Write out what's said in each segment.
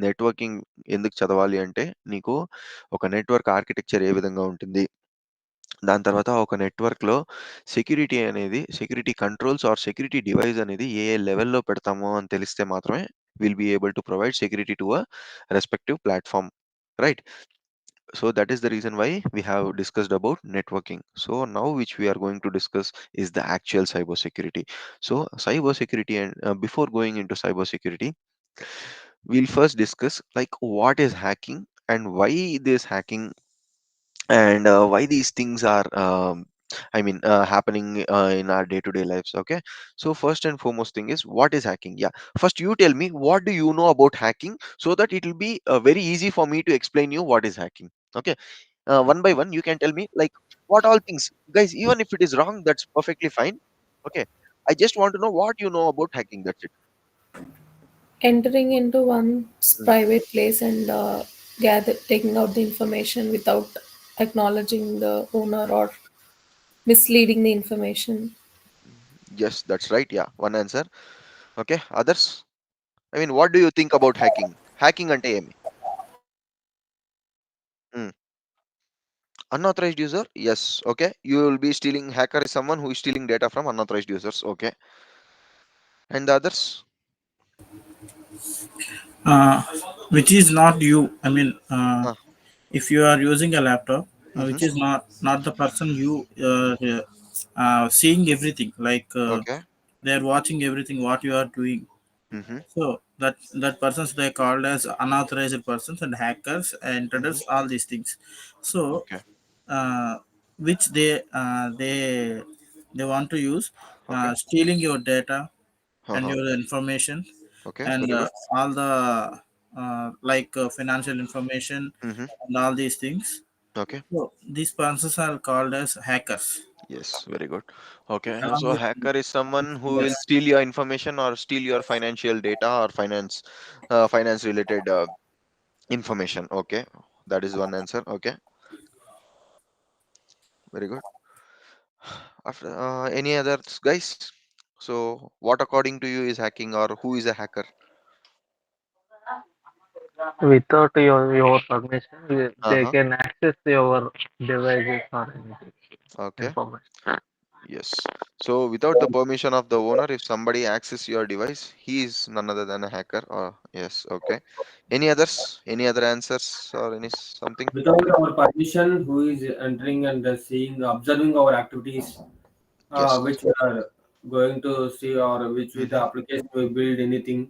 Networking ఎందుకు చదవాలి అంటే, నీకు ఒక నెట్వర్క్ ఆర్కిటెక్చర్ ఏ విధంగా ఉంటుంది? దాని తర్వాత ఒక నెట్వర్క్‌లో security controls or security device అనేది ఏ లెవెల్‌లో పెడతామో అని తెలిస్తే మాత్రమే will be able to provide security to respective platform. Right? So that is the reason why we have discussed about networking. So now which we are going to discuss is the actual cyber security. So cyber security, and before going into cyber security, we'll first discuss like what is hacking and why this hacking, and why these things are happening in our day to day lives. Okay, so first and foremost thing is, what is hacking? Yeah, first you tell me what do you know about hacking, so that it will be very easy for me to explain you what is hacking. Okay, one by one you can tell me like what all things, guys, even if it is wrong, that's perfectly fine. Okay, I just want to know what you know about hacking, that's it. Entering into one's Mm. private place and taking out the information without acknowledging the owner or misleading the information. Yes, that's right. Yeah, one answer. Okay, others, I mean, what do you think about hacking ante emi? Mm. Unauthorized user, yes. Okay, you will be stealing, hacker is someone who is stealing data from unauthorized users. Okay, and the others? uh, which is not you. I mean, uh, if you are using a laptop, mm-hmm. which is not the person you seeing everything, like Okay. they are watching everything what you are doing. Mm-hmm. So that persons they called as unauthorized persons and hackers and Mm-hmm. intruders, all these things. So Okay. uh, which they want to use Okay. stealing your data and Uh-huh. your information Okay, and very good. all the like financial information Mm-hmm. and all these things. Okay. So these persons are called as hackers. Yes, very good. Okay, Along so with hacker is someone who will yes, steal your information or steal your financial data or finance related information. Okay, that is one answer. Okay, very good. After any others, guys? So, what according to you is hacking, or who is a hacker? Without your permission, Uh they huh. can access your devices or anything Okay. information. Yes. So, without the permission of the owner, if somebody access your device, he is none other than a hacker. Or yes. Okay. Any others? Any other answers or any something? Without our permission, who is entering and seeing, observing our activities, Yes. which we are going to see, or which with the Mm-hmm. application we build anything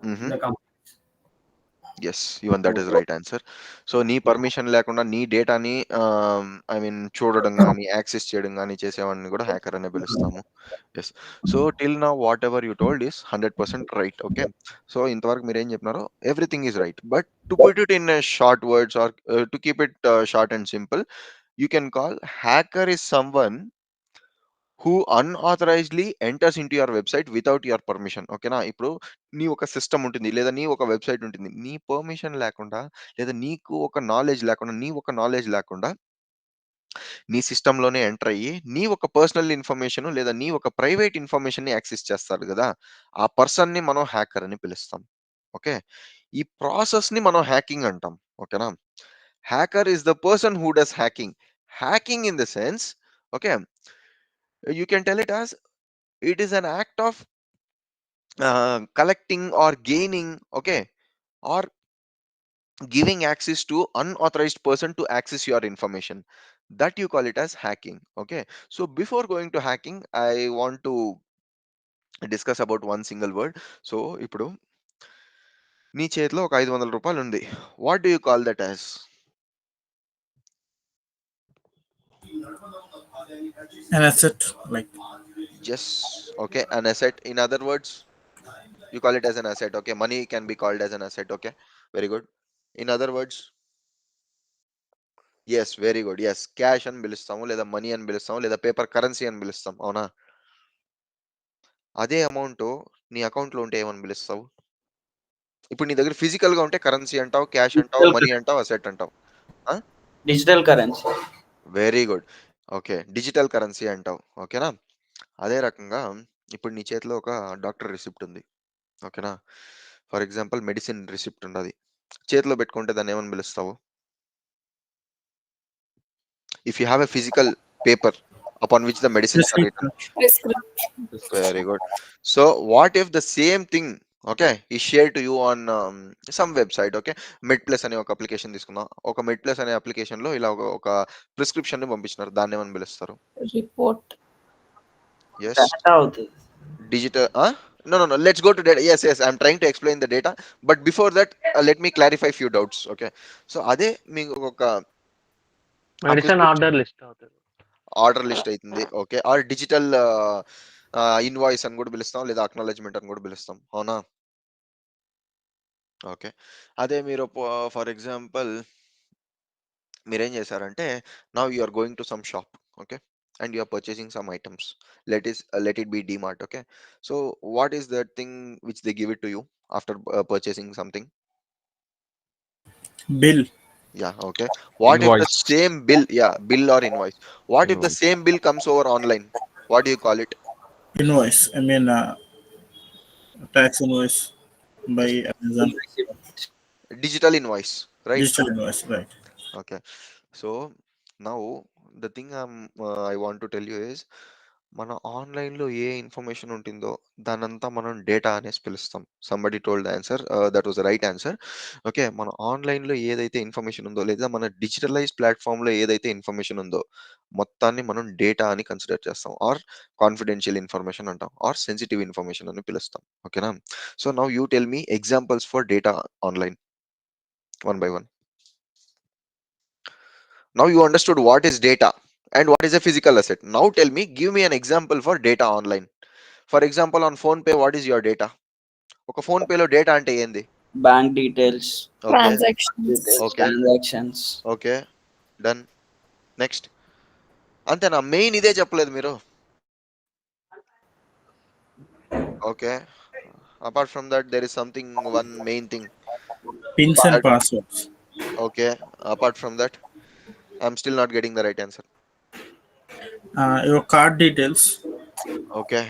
in Mm-hmm. the company. Yes, even that is right answer. So నీ permission లేకుండా నీ డేటాని చూడడం కానీ, access చేయడం కానీ చేసేవాడిని కూడా హ్యాకర్ అనే పిలుస్తాము. Yes. So till now whatever you told is 100% right. Okay, so ఇంతవరకు మీరు ఏం చెప్పినారో everything is right. But to put it in short words or to keep it short and simple, you can call hacker is someone who unauthorisedly enters into your website without your permission. ఓకేనా? ఇప్పుడు నీ ఒక system ఉంటుంది. లేదా నీ ఒక website ఉంటుంది. నీ పర్మిషన్ లేకుండా, లేదా నీకు ఒక నాలెడ్జ్ లేకుండా, నీ ఒక నాలెడ్జ్ లేకుండా నీ సిస్టమ్‌లోనే ఎంటర్ అయ్యి, నీ ఒక పర్సనల్ ఇన్ఫర్మేషన్ లేదా నీ ఒక ప్రైవేట్ ఇన్ఫర్మేషన్‌ని యాక్సెస్ చేస్తారు గదా! ఆ పర్సన్‌ని మనం హ్యాకర్ అని పిలుస్తాం. ఓకే. ఈ ప్రాసెస్‌ని మనం హ్యాకింగ్ అంటాం. ఓకేనా? Hacker is the person who does hacking. Hacking in the sense, okay, you can tell it as it is an act of collecting or gaining, okay, or giving access to unauthorized person to access your information, that you call it as hacking. Okay, so before going to hacking, I want to discuss about one single word. So ఇప్పుడు నీ చేతిలో ఒక 500 రూపాయలు ఉంది. What do you call that as? an asset, like Just okay, an asset. In other words, you call it as an asset. Okay, money can be called as an asset. Okay, very good. In other words, yes, very good. Yes, cash అని పిలుస్తాము, లేదా money అని పిలుస్తాము, లేదా paper currency అని పిలుస్తాం. అవునా? అదే అమౌంటు నీ అకౌంట్‌లో ఉంటే ఏమని పిలుస్తావు? ఇప్పుడు నీ దగ్గర ఫిజికల్‌గా ఉంటే కరెన్సీ అంటావు, క్యాష్ అంటావు, Digital మనీ currency. అంటావు, అసెట్ అంటావు. ఆ! Digital currency. Very good. Okay, digital currency అంటావు. ఓకేనా? అదే రకంగా ఇప్పుడు నీ చేతిలో ఒక డాక్టర్ రిసిప్ట్ ఉంది. ఓకేనా? ఫర్ ఎగ్జాంపుల్ మెడిసిన్ రిసిప్ట్ ఉన్నది. చేతిలో పెట్టుకుంటే దాన్ని ఏమని పిలుస్తావు? If you have a physical paper upon which the medicines are written. Prescription. Prescription. Very good. So what if the same thing, okay, is shared to you on some website, okay? MedPlus అనే ఒక application తీసుకుందాం. ఒక MedPlus అనే application లో ఇలా ఒక prescription ని పంపించినారు. దాన్ని ఏమని పిలుస్తారు? Report. Yes. Data అవుతుంది. Digital no, let's go to data. Yes, I'm trying to explain the data, but before that let me clarify few doubts, okay? So అదే మీకు ఒక మెడిసిన్ ఆర్డర్ లిస్ట్ అవుతుంది. ఆర్డర్ లిస్ట్ అవుతుంది, okay? Are digital invoice అని కూడా పిలుస్తాం, లేదా acknowledgement అని కూడా పిలుస్తాం, అవునా? ఓకే. అదే మీరు ఫర్ ఎగ్జాంపుల్ మీరేం చేశారంటే, now you are going to some shop, okay, and you are purchasing some items. Let it be DMart, okay? So what is that thing which they give it to you after purchasing something? Bill. Yeah, okay. What if the Invoice. same bill, yeah, bill or invoice, what if the Invoice. same bill comes over online? What do you call it? Invoice. I mean, tax invoice by Amazon. Digital invoice, right? Digital invoice, right? Okay. So now the thing I want to tell you is, మన ఆన్లైన్లో ఏ information ఉంటుందో దానంతా మనం data అనేసి పిలుస్తాం. Somebody told the answer, that was the right answer. Okay, మన ఆన్లైన్లో ఏదైతే information ఉందో, లేదా మన డిజిటలైజ్ ప్లాట్ఫామ్లో ఏదైతే ఇన్ఫర్మేషన్ ఉందో, మొత్తాన్ని మనం డేటా అని కన్సిడర్ చేస్తాం, ఆర్ కాన్ఫిడెన్షియల్ ఇన్ఫర్మేషన్ అంటాం, ఆర్ సెన్సిటివ్ ఇన్ఫర్మేషన్ అని పిలుస్తాం. ఓకేనా? So now you tell me examples for data online, one by one. Now you understood what is data and what is a physical asset. Now tell me, give me an example for data online. For example, on PhonePe, what is your data? ఒక phone పేలో data అంటే ఏంది? Bank details, okay, Transactions. Okay. Transactions. Okay, done. Next. అంతేనా? Main ఇదే చెప్పలేదు మీరు. Okay, apart from that there is something, one main thing. Pins and passwords. Okay, apart from that I'm still not getting the right answer. Your card details. Okay,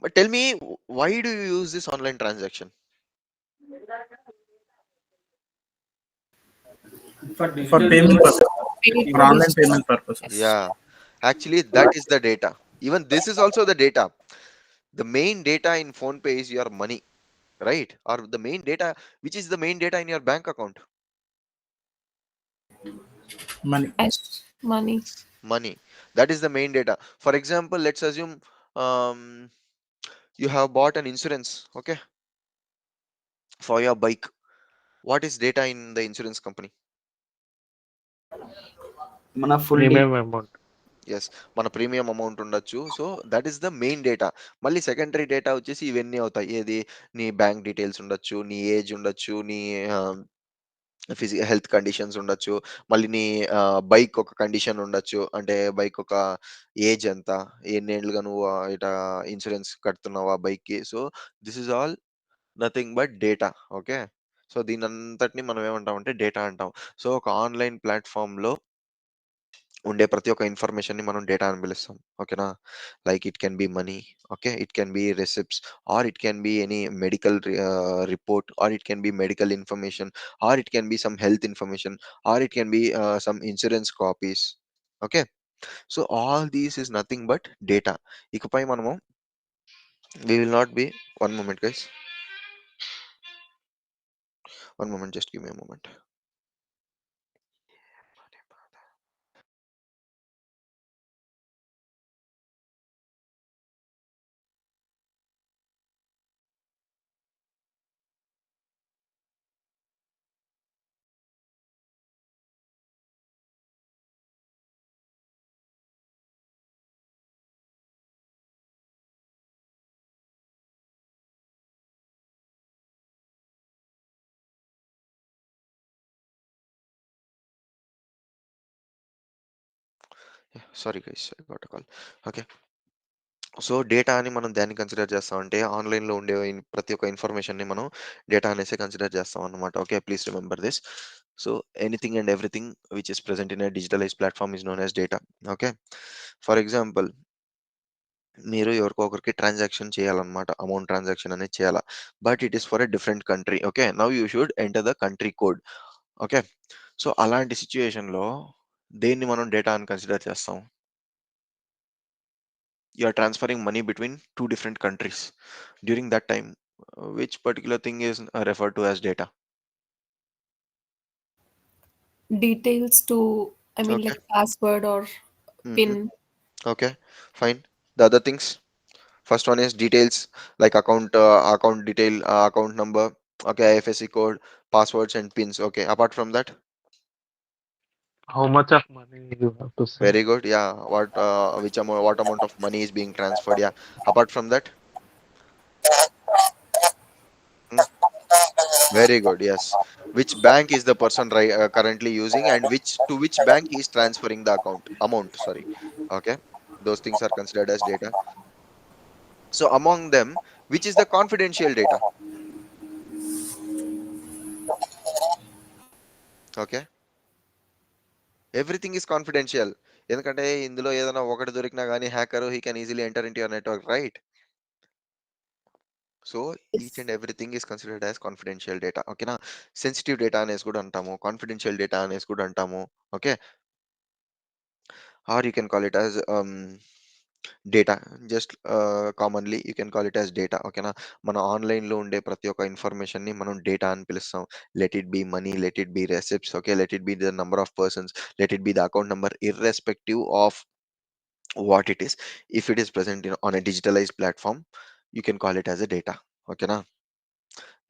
but tell me, why do you use this online transaction? For For digital payment invoice, purposes. For online payment purposes. Yeah, actually that is the data. Even this is also the data. The main data in PhonePe is your money, right? Or the main data, which is the main data in your bank account? Money. Cash. Money. Money. That is the main data. For example, let's assume you have bought an insurance, okay, for your bike. What is data in the insurance company? మన full premium amount. Yes, మన premium amount ఉండొచ్చు. So that is the main data. మళ్ళీ secondary data వచ్చేసి ఇవన్నీ అవుతాయి. ఏది? నీ bank details ఉండొచ్చు, నీ ఏజ్ ఉండొచ్చు, నీ హెల్త్ కండిషన్స్ ఉండొచ్చు, మళ్ళీ నీ బైక్ ఒక కండిషన్ ఉండొచ్చు. అంటే బైక్ ఒక ఏజ్ ఎంత, ఎన్నేళ్ళుగా నువ్వు ఇట్లా ఇన్సూరెన్స్ కడుతున్నావు ఆ బైక్కి. So this is all nothing but data, okay? So దీని అంతటిని మనం ఏమంటాం అంటే డేటా అంటాం. సో ఒక ఆన్లైన్ ప్లాట్ఫామ్లో ఉండే ప్రతి ఒక్క ఇన్ఫర్మేషన్ని మనం డేటా అని పిలుస్తాం, ఓకేనా? Like it can be money, okay, it can be receipts, or it can be any medical report, or it can be medical information, or it can be some health information, or it can be some insurance copies, okay? So all these is nothing but data. ఇకపై మనము we will not be, one moment guys, one moment, just give me a moment. Yeah, sorry guys, I got a call. Okay, so data అని మనం దాన్ని consider చేస్తామంటే ఆన్లైన్లో ఉండే ప్రతి ఒక్క ఇన్ఫర్మేషన్ని మనం డేటా అనేసి కన్సిడర్ చేస్తాం అనమాట. Okay, please remember this. So anything and everything which is present in a digitalize platform is known as data. Okay, for example మీరు ఎవరికో ఒకరికి ట్రాన్సాక్షన్ చేయాలన్నమాట. అమౌంట్ ట్రాన్సాక్షన్ అనేది చేయాలా. But it is for a different country. Okay. Now you should enter the country code. Okay. So, అలాంటి సిట్యుయేషన్‌లో దేన్ని మనం డేటా అని కన్సిడర్ చేస్తాం? You are transferring money between 2 different countries. During that time, which particular thing is referred to as data? Details to, I mean, Okay. like password or Mhm. PIN. Okay. Fine. The other things. First one is details like account detail, account number. Okay. IFSC code, passwords and pins. Okay. Apart from that, How much of money you have to send? very good. Yeah. What amount of money is being transferred? Yeah. Apart from that, hmm, very good. Yes. Which bank is the person currently using, and which bank he is transferring the amount? Sorry. Okay. Those things are considered as data. So among them, which is the confidential data? Okay. Everything is confidential. ఎందుకంటే ఇందులో ఏదైనా ఒకటి దొరికినా గానీ hacker he can easily enter into your network, right? So each Yes. And everything is considered as confidential data. ఓకేనా? Sensitive data అనేసి కూడా అంటాము, కాన్ఫిడెన్షియల్ డేటా అనేసి కూడా అంటాము. Okay. Or you can call it as data. Just commonly you can call it as data. ఓకేనా? మన ఆన్‌లైన్‌లో ఉండే ప్రతి ఒక్క ఇన్ఫర్మేషన్‌ని మనం డేటా అని పిలుస్తాం. Let it be money, let it be receipts, okay, let it be the number of persons, let it be the account number, irrespective of what it is. If it is present on a digitalized platform, you can call it as a data. ఓకేనా?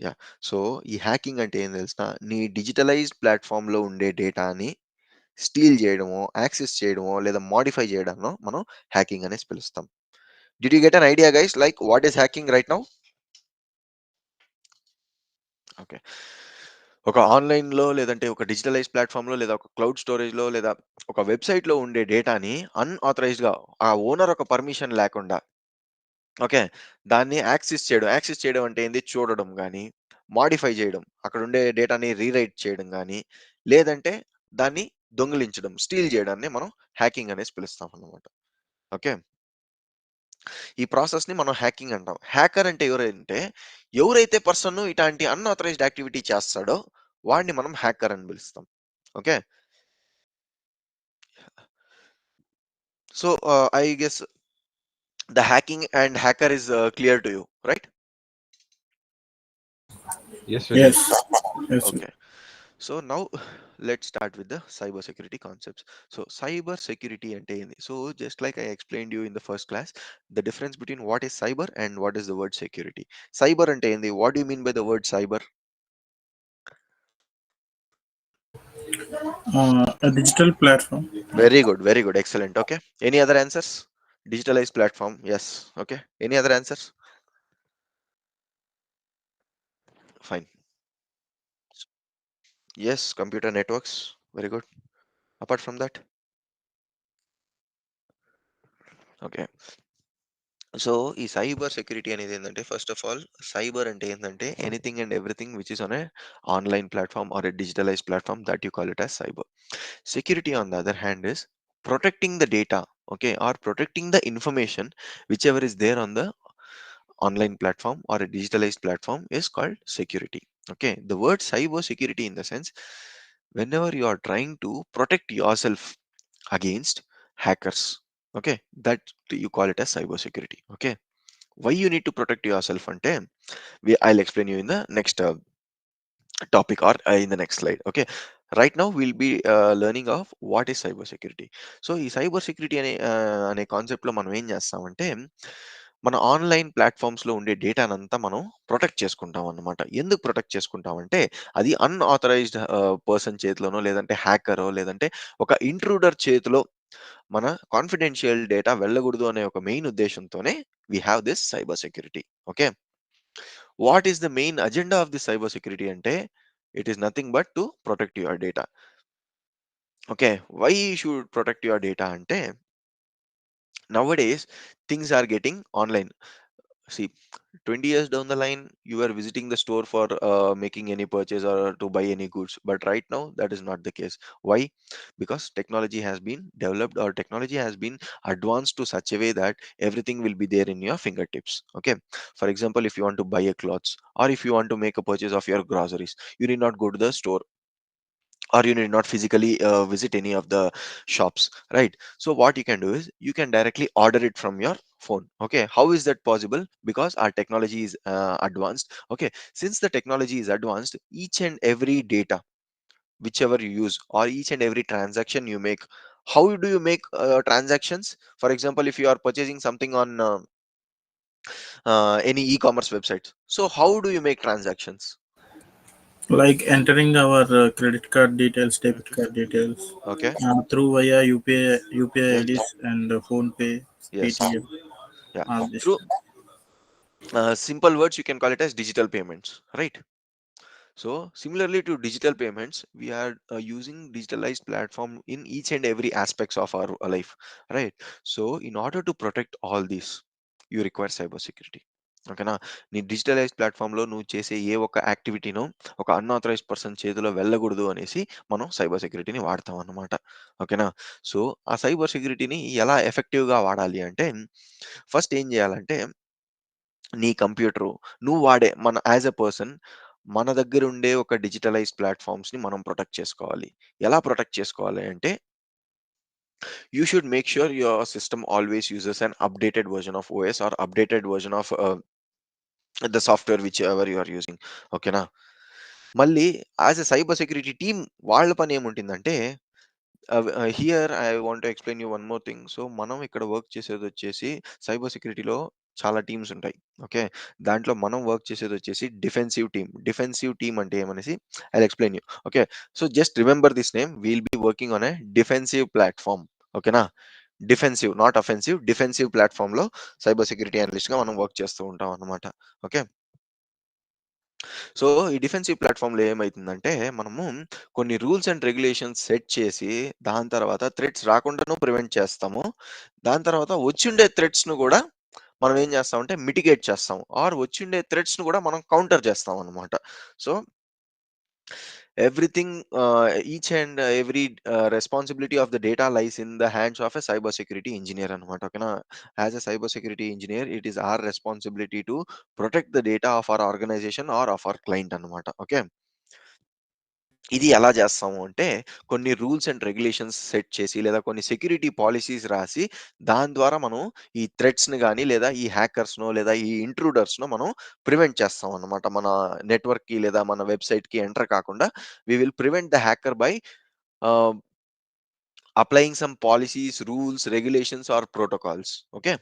Yeah. So ఈ hacking అంటే ఏం తెలిసిన, నీ digitalised ప్లాట్ఫామ్లో ఉండే డేటాని steel చేయడమో, యాక్సెస్ చేయడమో లేదా మాడిఫై చేయడాన్నో మనం హ్యాకింగ్ అనేసి పిలుస్తాం. Did you get an idea guys like what is hacking right now? Okay. ఒక ఆన్‌లైన్‌లో లేదంటే ఒక డిజిటలైజ్డ్ ప్లాట్‌ఫామ్‌లో లేదా ఒక క్లౌడ్ స్టోరేజ్‌లో లేదా ఒక వెబ్‌సైట్‌లో ఉండే డేటాని అన్‌ఆథరైజ్డ్‌గా ఆ ఓనర్ ఒక పర్మిషన్ లేకుండా, ఓకే, దాన్ని యాక్సెస్ చేయడం. యాక్సెస్ చేయడం అంటే ఏంది? చూడడం గానీ, మోడిఫై చేయడం. అక్కడుండే డేటాని రీరైట్ చేయడం గానీ, లేదంటే దాన్ని దొంగిలించడం, స్టీల్ చేయడాన్ని మనం హ్యాకింగ్ అనేసి పిలుస్తామన్నమాట. ఓకే. ఈ ప్రాసెస్‌ని మనం హ్యాకింగ్ అంటాం. హ్యాకర్ అంటే ఎవరంటే, ఎవరైతే పర్సన్ ఇటాంటి అన్‌ఆథరైజ్డ్ యాక్టివిటీ చేస్తాడో వాడిని మనం హ్యాకర్ అని పిలుస్తాం. Okay. So, I guess the hacking and hacker is clear to you, right? Yes, very Yes. much. Yes. Okay. So now let's start with the cyber security concepts. So cyber security ante endi? So just like I explained you in the first class, the difference between what is cyber and what is the word security. Cyber ante endi? What do you mean by the word cyber? A digital platform. Very good, very good, excellent. Okay. Any other answers? Digitalized platform. Yes. Okay. Any other answers? Fine. Yes, computer networks. Very good. Apart from that, okay. So ఈ cyber security అనేది ఏంటంటే, first of all cyber అంటే ఏంటంటే anything and everything which is on a online platform or a digitalized platform that you call it as cyber. Security, on the other hand, is protecting the data, okay, or protecting the information whichever is there on the online platform or a digitalized platform is called security. Okay, the word cyber security in the sense, whenever you are trying to protect yourself against hackers, okay, that you call it as cyber security. Okay, why you need to protect yourself ante, I'll explain you in the next topic or in the next slide. Okay, right now we'll be learning of what is cyber security. So ఈ cyber security అనే కాన్సెప్ట్లో మనం ఏం చేస్తామంటే, మన online ప్లాట్ఫామ్స్లో ఉండే డేటానంతా మనం protect చేసుకుంటాం అన్నమాట. ఎందుకు ప్రొటెక్ట్ చేసుకుంటామంటే, అది అన్ఆథరైజ్డ్ పర్సన్ చేతిలోనో లేదంటే హ్యాకరో లేదంటే ఒక ఇంట్రూడర్ చేతిలో మన కాన్ఫిడెన్షియల్ డేటా వెళ్ళకూడదు అనే ఒక మెయిన్ ఉద్దేశంతోనే we have this cyber security. Okay. What is the main agenda of the cyber security అంటే, it is nothing but to protect your data. Okay. Why you should protect your data అంటే, nowadays things are getting online. See, 20 years down the line, you are visiting the store for making any purchase or to buy any goods. But right now, that is not the case. Why? Because technology has been developed, or technology has been advanced to such a way that everything will be there in your fingertips. Okay. For example, if you want to buy a clothes, or if you want to make a purchase of your groceries, you need not go to the store, or you need not physically visit any of the shops, right? So what you can do is you can directly order it from your phone. Okay, how is that possible? Because our technology is advanced. Okay, since the technology is advanced, each and every data whichever you use, or each and every transaction you make, how do you make transactions? For example, if you are purchasing something on any e-commerce website, so how do you make transactions? Like entering our credit card details, debit Mhm. card details Okay. through via UPI Yes. IDs and phone pay, Yes. Paytm, Yeah. all this. Through simple words, you can call it as digital payments, right? So similarly to digital payments, we are using digitalized platform in each and every aspects of our life, right? So in order to protect all this, you require cyber security. ఓకేనా? నీ digitalise ప్లాట్ఫామ్లో నువ్వు చేసే ఏ ఒక్క యాక్టివిటీనో ఒక unauthorised person చేతిలో వెళ్ళకూడదు అనేసి మనం సైబర్ సెక్యూరిటీని వాడతాం అన్నమాట. ఓకేనా? సో ఆ సైబర్ సెక్యూరిటీని ఎలా ఎఫెక్టివ్గా వాడాలి అంటే, ఫస్ట్ ఏం చేయాలంటే, నీ కంప్యూటరు నువ్వు వాడే మన యాజ్ ఎ పర్సన్ మన దగ్గర ఉండే ఒక డిజిటలైజ్ ప్లాట్ఫామ్స్ ని మనం ప్రొటెక్ట్ చేసుకోవాలి. ఎలా ప్రొటెక్ట్ చేసుకోవాలి అంటే, you should make sure your system always uses an updated version of OS or updated version of the software whichever you are using. ఓకేనా? మళ్ళీ as a cyber security team వాళ్ళ పని ఏముంటుందంటే, here I want to explain you one more thing. So, మనం ఇక్కడ work చేసేదొచ్చేసి cyber సెక్యూరిటీలో చాలా teams ఉంటాయి. Okay. దాంట్లో మనం వర్క్ చేసేదొచ్చేసి డిఫెన్సివ్ టీమ్. డిఫెన్సివ్ టీమ్ అంటే ఏమనేసి I will explain you. Okay. So, just remember this name. We'll be working on a defensive platform. ఓకేనా? Defensive, not offensive. డిఫెన్సివ్ ప్లాట్‌ఫార్మ్‌లో సైబర్ సెక్యూరిటీ అనలిస్ట్‌గా మనం వర్క్ చేస్తూ ఉంటాం అన్నమాట. ఓకే. సో, ఈ డిఫెన్సివ్ ప్లాట్‌ఫార్మ్‌లో ఏమైతుందంటే, మనము కొన్ని రూల్స్ అండ్ రెగ్యులేషన్స్ సెట్ చేసి, దాని తర్వాత థ్రెట్స్ రాకుండాను ప్రివెంట్ చేస్తాము. దాని తర్వాత వచ్చుండే థ్రెట్స్‌ను గూడా మనం ఏం చేస్తామంటే మిటిగేట్ చేస్తాం. ఆర్ వచ్చుండే థ్రెట్స్‌ను గూడా మనం కౌంటర్ చేస్తాం అన్నమాట. So, everything, each and every responsibility of the data lies in the hands of a cyber security engineer అన్నమాట. ఓకేనా? As a cyber security engineer, it is our responsibility to protect the data of our organization or of our client అన్నమాట. Okay. ఇది ఎలా చేస్తాము అంటే, కొన్ని rules and regulations set చేసి, లేదా కొన్ని సెక్యూరిటీ పాలిసీస్ రాసి, దాని ద్వారా మనం ఈ థ్రెట్స్‌ని గాని, లేదా ఈ హ్యాకర్స్‌నో, లేదా ఈ ఇంట్రూడర్స్‌నో మనం ప్రివెంట్ చేస్తాం అన్నమాట. మన నెట్వర్క్‌కి లేదా మన వెబ్‌సైట్‌కి ఎంటర్ కాకుండా we will prevent the hacker by ah, applying some policies, rules, regulations or protocols. Okay.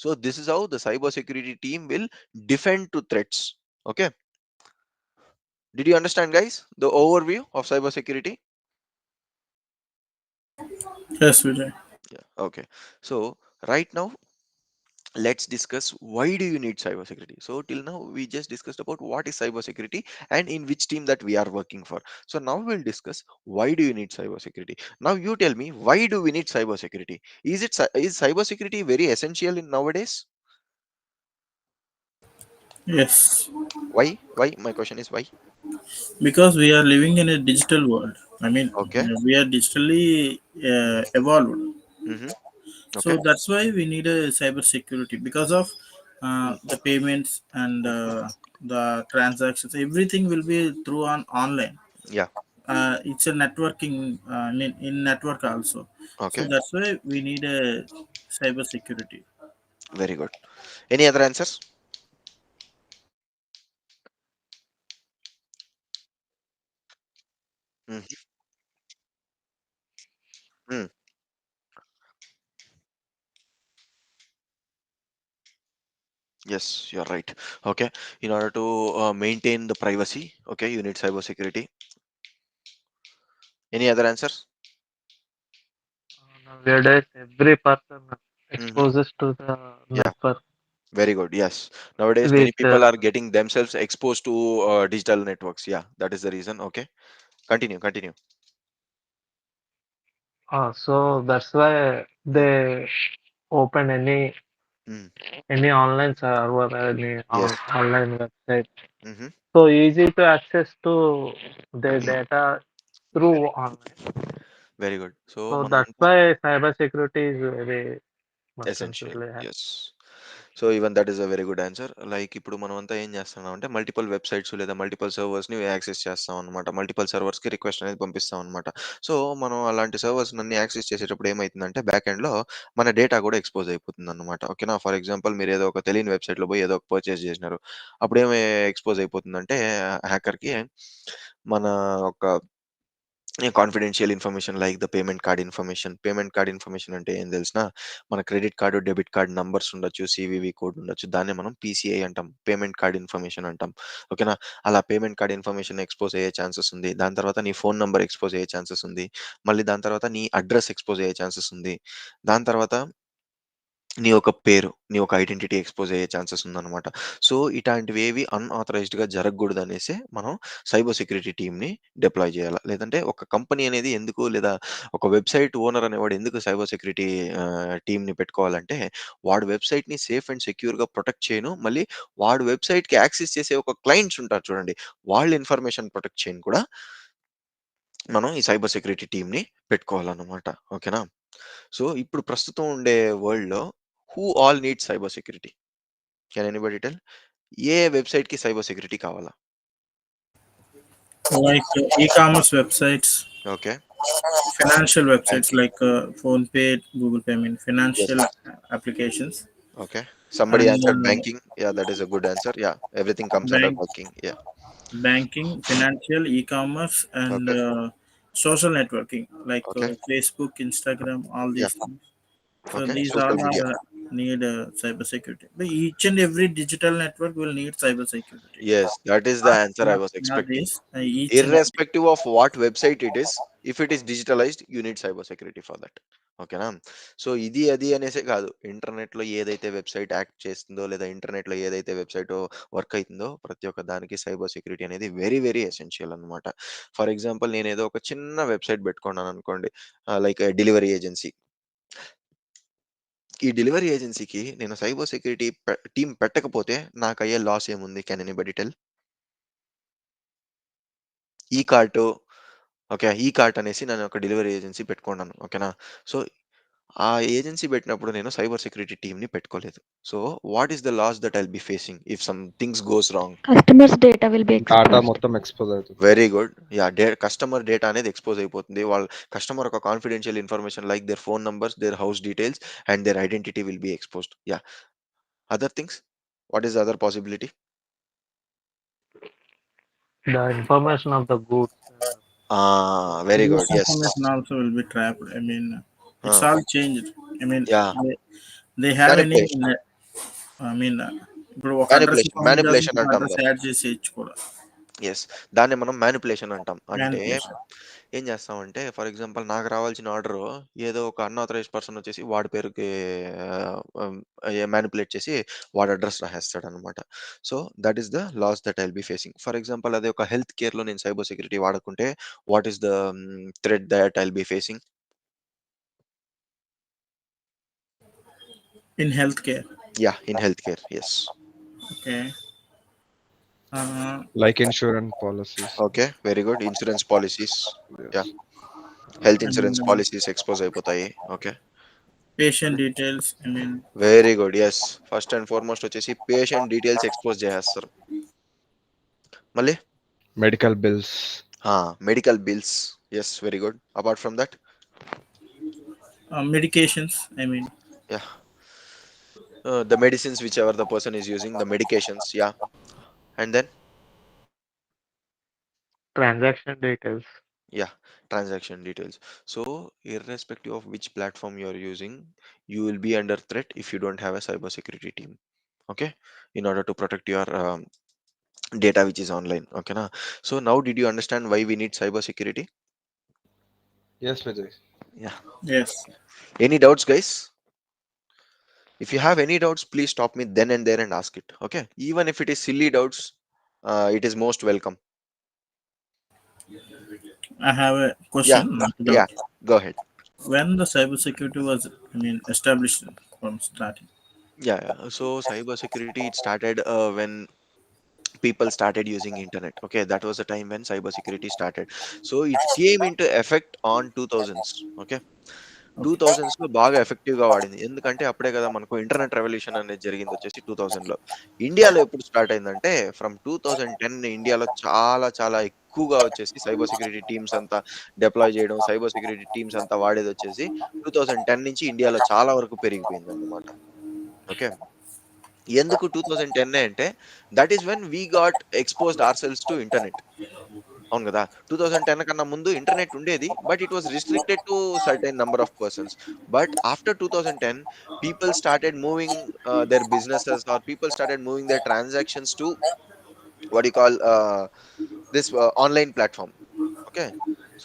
So, this is how the cyber security team will defend to threats. Okay. Did you understand guys the overview of cyber security? Yes, Vijay. Yeah. Okay. So right now, let's discuss why do you need cybersecurity. So till now we just discussed about what is cybersecurity and in which team that we are working for. So now we'll discuss why do you need cybersecurity. Now you tell me, why do we need cybersecurity? Is cybersecurity very essential in nowadays? Yes, Why? Why? My question is why. because we are living in a digital world. I mean, Okay. we are digitally evolved. Mm-hmm. Okay. So that's why we need a cyber security because of Mm. the payments and Mhm. the transactions. Everything will be through on online. Yeah. It's a networking in network also. So Okay. that's why we need a cyber security. Very good. Any other answers? Mm-hmm. Mm. Yes, you're right. Okay. In order to maintain the privacy, okay, you need cyber security. Any other answers? Nowadays, every person Mm-hmm. exposes to the Yeah, network very good. Yes. Nowadays, many with people are getting themselves exposed to digital networks. Yeah, that is the reason. Okay. Continue, continue. so that's why they open any Mm. any online server, any Yes. online website. Mhm. So easy to access to their Mm. data through online. Very good. So, So మనం that's why cyber security is very much essential. necessary. Yes. So, even that is a very good answer. Like ఇప్పుడు మనమంతా ఏం చేస్తున్నామంటే multiple websites లేదా multiple సర్వర్స్‌ని access చేస్తామనమాట. Multiple సర్వర్స్‌కి request అనేది పంపిస్తామనమాట. So, మనం అలాంటి సర్వర్స్‌నన్నీ access చేసేటప్పుడు ఏమైతుందంటే బ్యాక్ ఎండ్‌లో మన డేటా కూడా ఎక్స్‌పోజ్ అయిపోతుందనమాట. ఓకేనా? ఫర్ ఎగ్జాంపుల్ మీరేదో ఒక తెలియని వెబ్‌సైట్‌లో పోయి ఏదో ఒక పర్చేజ్ చేసినారు. అప్పుడేమి ఎక్స్‌పోజ్ అయిపోతుందంటే హ్యాకర్‌కి మన ఒక confidential information like the payment card information. Payment card information అంటే ఏం తెలిసినా మన credit card, debit card numbers ఉండొచ్చు, సీవీవీ కోడ్ ఉండొచ్చు. దాన్నే మనం పీసీఐ అంటాం. పేమెంట్ కార్డ్ ఇన్ఫర్మేషన్ అంటాం. ఓకేనా? అలా పేమెంట్ కార్డ్ ఇన్ఫర్మేషన్ ఎక్స్‌పోజ్ అయ్యే ఛాన్సెస్ ఉంది. దాని తర్వాత నీ ఫోను నంబర్ ఎక్స్‌పోజ్ అయ్యే ఛాన్సెస్ ఉంది. మళ్ళీ దాని తర్వాత నీ అడ్రెస్ ఎక్స్‌పోజ్ అయ్యే ఛాన్సెస్ ఉంది. దాని తర్వాత నీ యొక్క పేరు, నీ యొక్క ఐడెంటిటీ ఎక్స్‌పోజ్ అయ్యే ఛాన్సెస్ ఉందనమాట. సో, ఇటాంటివేవి అన్‌ఆథరైజ్డ్‌గా జరగకూడదనేసే మనం సైబర్ సెక్యూరిటీ టీమ్‌ని డిప్లాయ్ చేయాల. లేదంటే ఒక కంపెనీ అనేది ఎందుకు లేదా ఒక వెబ్‌సైట్ ఓనర్ అనేవాడు ఎందుకు సైబర్ సెక్యూరిటీ టీమ్‌ని పెట్టుకోవాలంటే, వాడు వెబ్‌సైట్‌ని సేఫ్ అండ్ సెక్యూర్‌గా ప్రొటెక్ట్ చేయను. మళ్ళీ వాడు వెబ్‌సైట్‌కి యాక్సెస్ చేసే ఒక క్లయింట్స్ ఉంటారు చూడండి. వాళ్ళ ఇన్ఫర్మేషన్ ప్రొటెక్ట్ చేయను కూడా మనం ఈ సైబర్ సెక్యూరిటీ టీమ్‌ని పెట్టుకోవాలనమాట. ఓకేనా? సో, ఇప్పుడు ప్రస్తుతం ఉండే వరల్డ్‌లో who all need cyber security? Can anybody tell? ఏ వెబ్‌సైట్‌కి సైబర్ సెక్యూరిటీ కావాలా? Like e-commerce websites, okay. financial websites banking. like PhonePe, Google Pay, I mean yes. financial applications, okay. Somebody and answered banking. Yeah! That is a good answer. Yeah! Everything comes under bank, banking. Yeah! banking, financial, e-commerce, and okay. social networking like okay. Facebook, Instagram, all these yeah! things. So okay. these social all media. are need cyber security. But each and every digital network will need cyber security. Yes. That is the Not, answer I not, was not expecting. this. Each and every. Irrespective of what website it is, if it is digitalised you need cyber security for that. ఓకేనా? So, ఇది అది అనేసే కాదు. ఇంటర్నెట్‌లో ఏదైతే website act చేస్తుందో లేదా ఇంటర్నెట్‌లో ఏదైతే వెబ్‌సైట్ వర్క్ అయితుందో ప్రతి ఒక్క దానికి సైబర్ సెక్యూరిటీ అనేది వెరీ, వెరీ ఎసెన్షియల్ అనమాట. ఫర్ ఎగ్జాంపుల్ నేనేదో ఒక చిన్న వెబ్‌సైట్ పెట్టుకున్నాననుకోండి. Like delivery agency. ఈ డెలివరీ ఏజెన్సీకి నేను సైబర్ సెక్యూరిటీ టీమ్ పెట్టకపోతే నాకయ్యే లాస్ ఏముంది? Can anybody tell? Ekart okay. Ekart అనేసి నేను ఒక డెలివరీ ఏజెన్సీ పెట్టుకున్నాను. ఓకేనా? సో, ఆ ఏజెన్సీ పెట్టినప్పుడు నేను సైబర్ సెక్యూరిటీ టీమ్‌ని పెట్టుకోలేదు. So, what is the loss that I'll be facing if some things goes wrong? Customers' data will be data exposed. మొత్తం ఎక్స్‌పోజ్ అవుతుంది. Very good. Yeah! Customer data అనేది ఎక్స్‌పోజ్ అయిపోతుంది. Customer ఒక confidential information like their phone numbers, their house details and their identity will be exposed. Yeah! Other things? What is the other possibility? The information of the goods. Very This good. Yes. information also will be trapped. I mean, it's ఆ! all changed. I mean, yeah! they have any. Manipulation. I mean, ఇప్పుడు ఒక address manipulation. Found చేసి manipulation ఇంకో అంటాం address దాన్ని. Add చేసేయచ్చు కూడా. Yes. దాన్నే మనం మానిప్యులేషన్ అంటాం. అంటే మ్యానిపులేషన్. ఏం చేస్తామంటే ఫర్ ఎగ్జాంపుల్ నాకు రావాల్సిన ఆర్డరు ఏదో ఒక అన్‌ఆథరైజ్డ్ పర్సన్ వచ్చేసి వాడి పేరుకి ఆహ్, హ్మ్, మానిప్యులేట్ చేసి వాడి అడ్రెస్ రాసేస్తాడనమాట. So, that is the loss that I'll be facing. For example అదే ఒక హెల్త్ కేర్‌లో నేను సైబర్ సెక్యూరిటీ వాడకుంటే what is the threat that I'll be facing? In health care. Yeah! In health care. Yes. Okay. Like insurance policies. Okay. Very good. Insurance policies. Yeah! Health insurance and policies expose అయిపోతాయి. Okay. Patient details. I mean very good. Yes. First and foremost వచ్చేసి patient details expose చేసేస్తారు. మళ్ళీ? Medical bills. Medical bills. Yes. Very good. Apart from that? Medications. I mean yeah! The medicines whichever the person is using, the medications. Yeah. And then? Transaction details. Yeah. Transaction details. So, irrespective of which platform you are using, you will be under threat if you don't have a cyber security team. Okay? In order to protect your data which is online. Okay. Na? So, now did you understand why we need cyber security? yes Vijay. Yeah. Yes. Any doubts, guys? If you have any doubts, please stop me then and there and ask it. Okay? Even if it is silly doubts, it is most welcome. I have a Yeah. question. Not a Yeah. doubt. Go ahead. When the cyber security was, I mean, established from starting, Yeah. So cyber security, it started when people started using internet. Okay, that was the time when cyber security started. So it came into effect on 2000s. Okay, Okay. 2000స్‌లో బాగా ఎఫెక్టివ్‌గా వాడింది. ఎందుకంటే అప్పుడే కదా మనకు internet revolution అనేది జరిగింది వచ్చేసి 2000లో. ఇండియాలో ఎప్పుడు స్టార్ట్ అయిందంటే ఫ్రమ్ 2010 ఇండియాలో చాలా చాలా ఎక్కువగా వచ్చేసి సైబర్ సెక్యూరిటీ టీమ్స్ అంతా డిప్లాయ్ చేయడం, సైబర్ సెక్యూరిటీ టీమ్స్ అంతా వాడేదొచ్చేసి 2010 నుంచి ఇండియాలో చాలా వరకు పెరిగిపోయిందన్నమాట. ఓకే. ఎందుకు 2010 అంటే that is when we got exposed ourselves to internet. అవును గదా! 2010 కన్నా ముందు ఇంటర్నెట్ ఉండేది. But it was restricted to certain number of persons. But after 2010 people started moving their businesses or people started moving their transactions to what you call this online platform. Okay.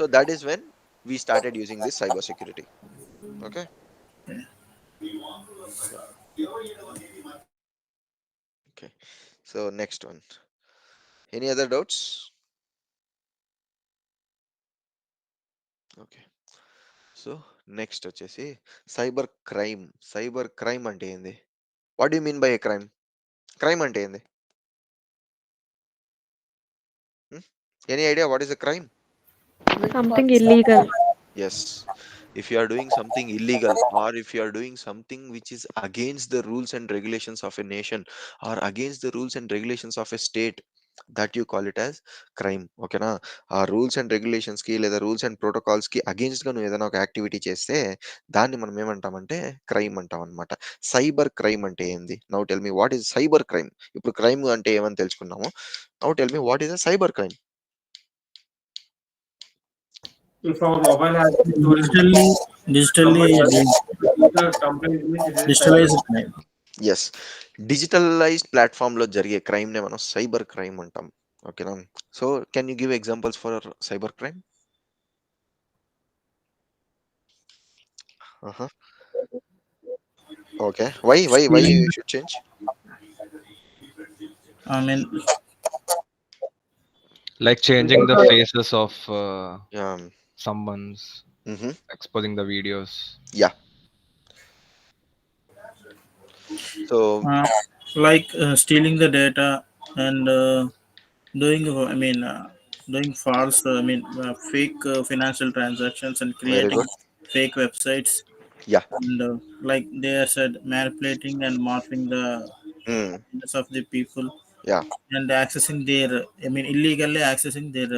So that is when we started using this cyber security. Okay. Yeah! Okay. So next one. Any other doubts? Okay. So next వచ్చేసి cyber crime. Cyber crime అంటే ఏంది? What do you mean by a crime? Crime అంటే ఏంది? హ్మ్. Any idea what is a crime? Something illegal. Yes. If you are doing something illegal or if you are doing something which is against the rules and regulations of a nation or against the rules and regulations of a state, that you call it as crime. ఓకేనా? ఆ rules and రెగ్యులేషన్స్‌కి లేదా rules and ప్రోటోకాల్స్‌కి అగెయిన్స్ట్‌గా నువ్వు ఏదైనా ఒక activity చేస్తే దాన్ని మనం ఏమంటామంటే క్రైమ్ అంటామనమాట. సైబర్ క్రైమ్ అంటే ఏంది? Now tell me what is cyber crime? ఇప్పుడు క్రైమ్ అంటే ఏమని తెలుసుకున్నాము. Now tell me what is a cyber crime? If our mobile has been stolen, Digitally, digitally, someone else, di- the complaint means it is a cyber. digitalized crime. Yes. Digitalised ప్లాట్‌ఫార్మ్‌లో జరిగే క్రైమ్‌నే మనం cyber crime అంటాం. ఓకేనా? So, can you give examples for cyber crime? Aha! Okay. Why Stealing, you should change? I mean, Like changing the faces of yeah! someone's, హుహు. exposing the videos. Yeah! So uh, like stealing the data and doing, doing false, fake financial transactions and very creating good. fake websites yeah! and like they are said manipulating and morphing the హ్మ్. images of the people yeah! and accessing their, illegally accessing their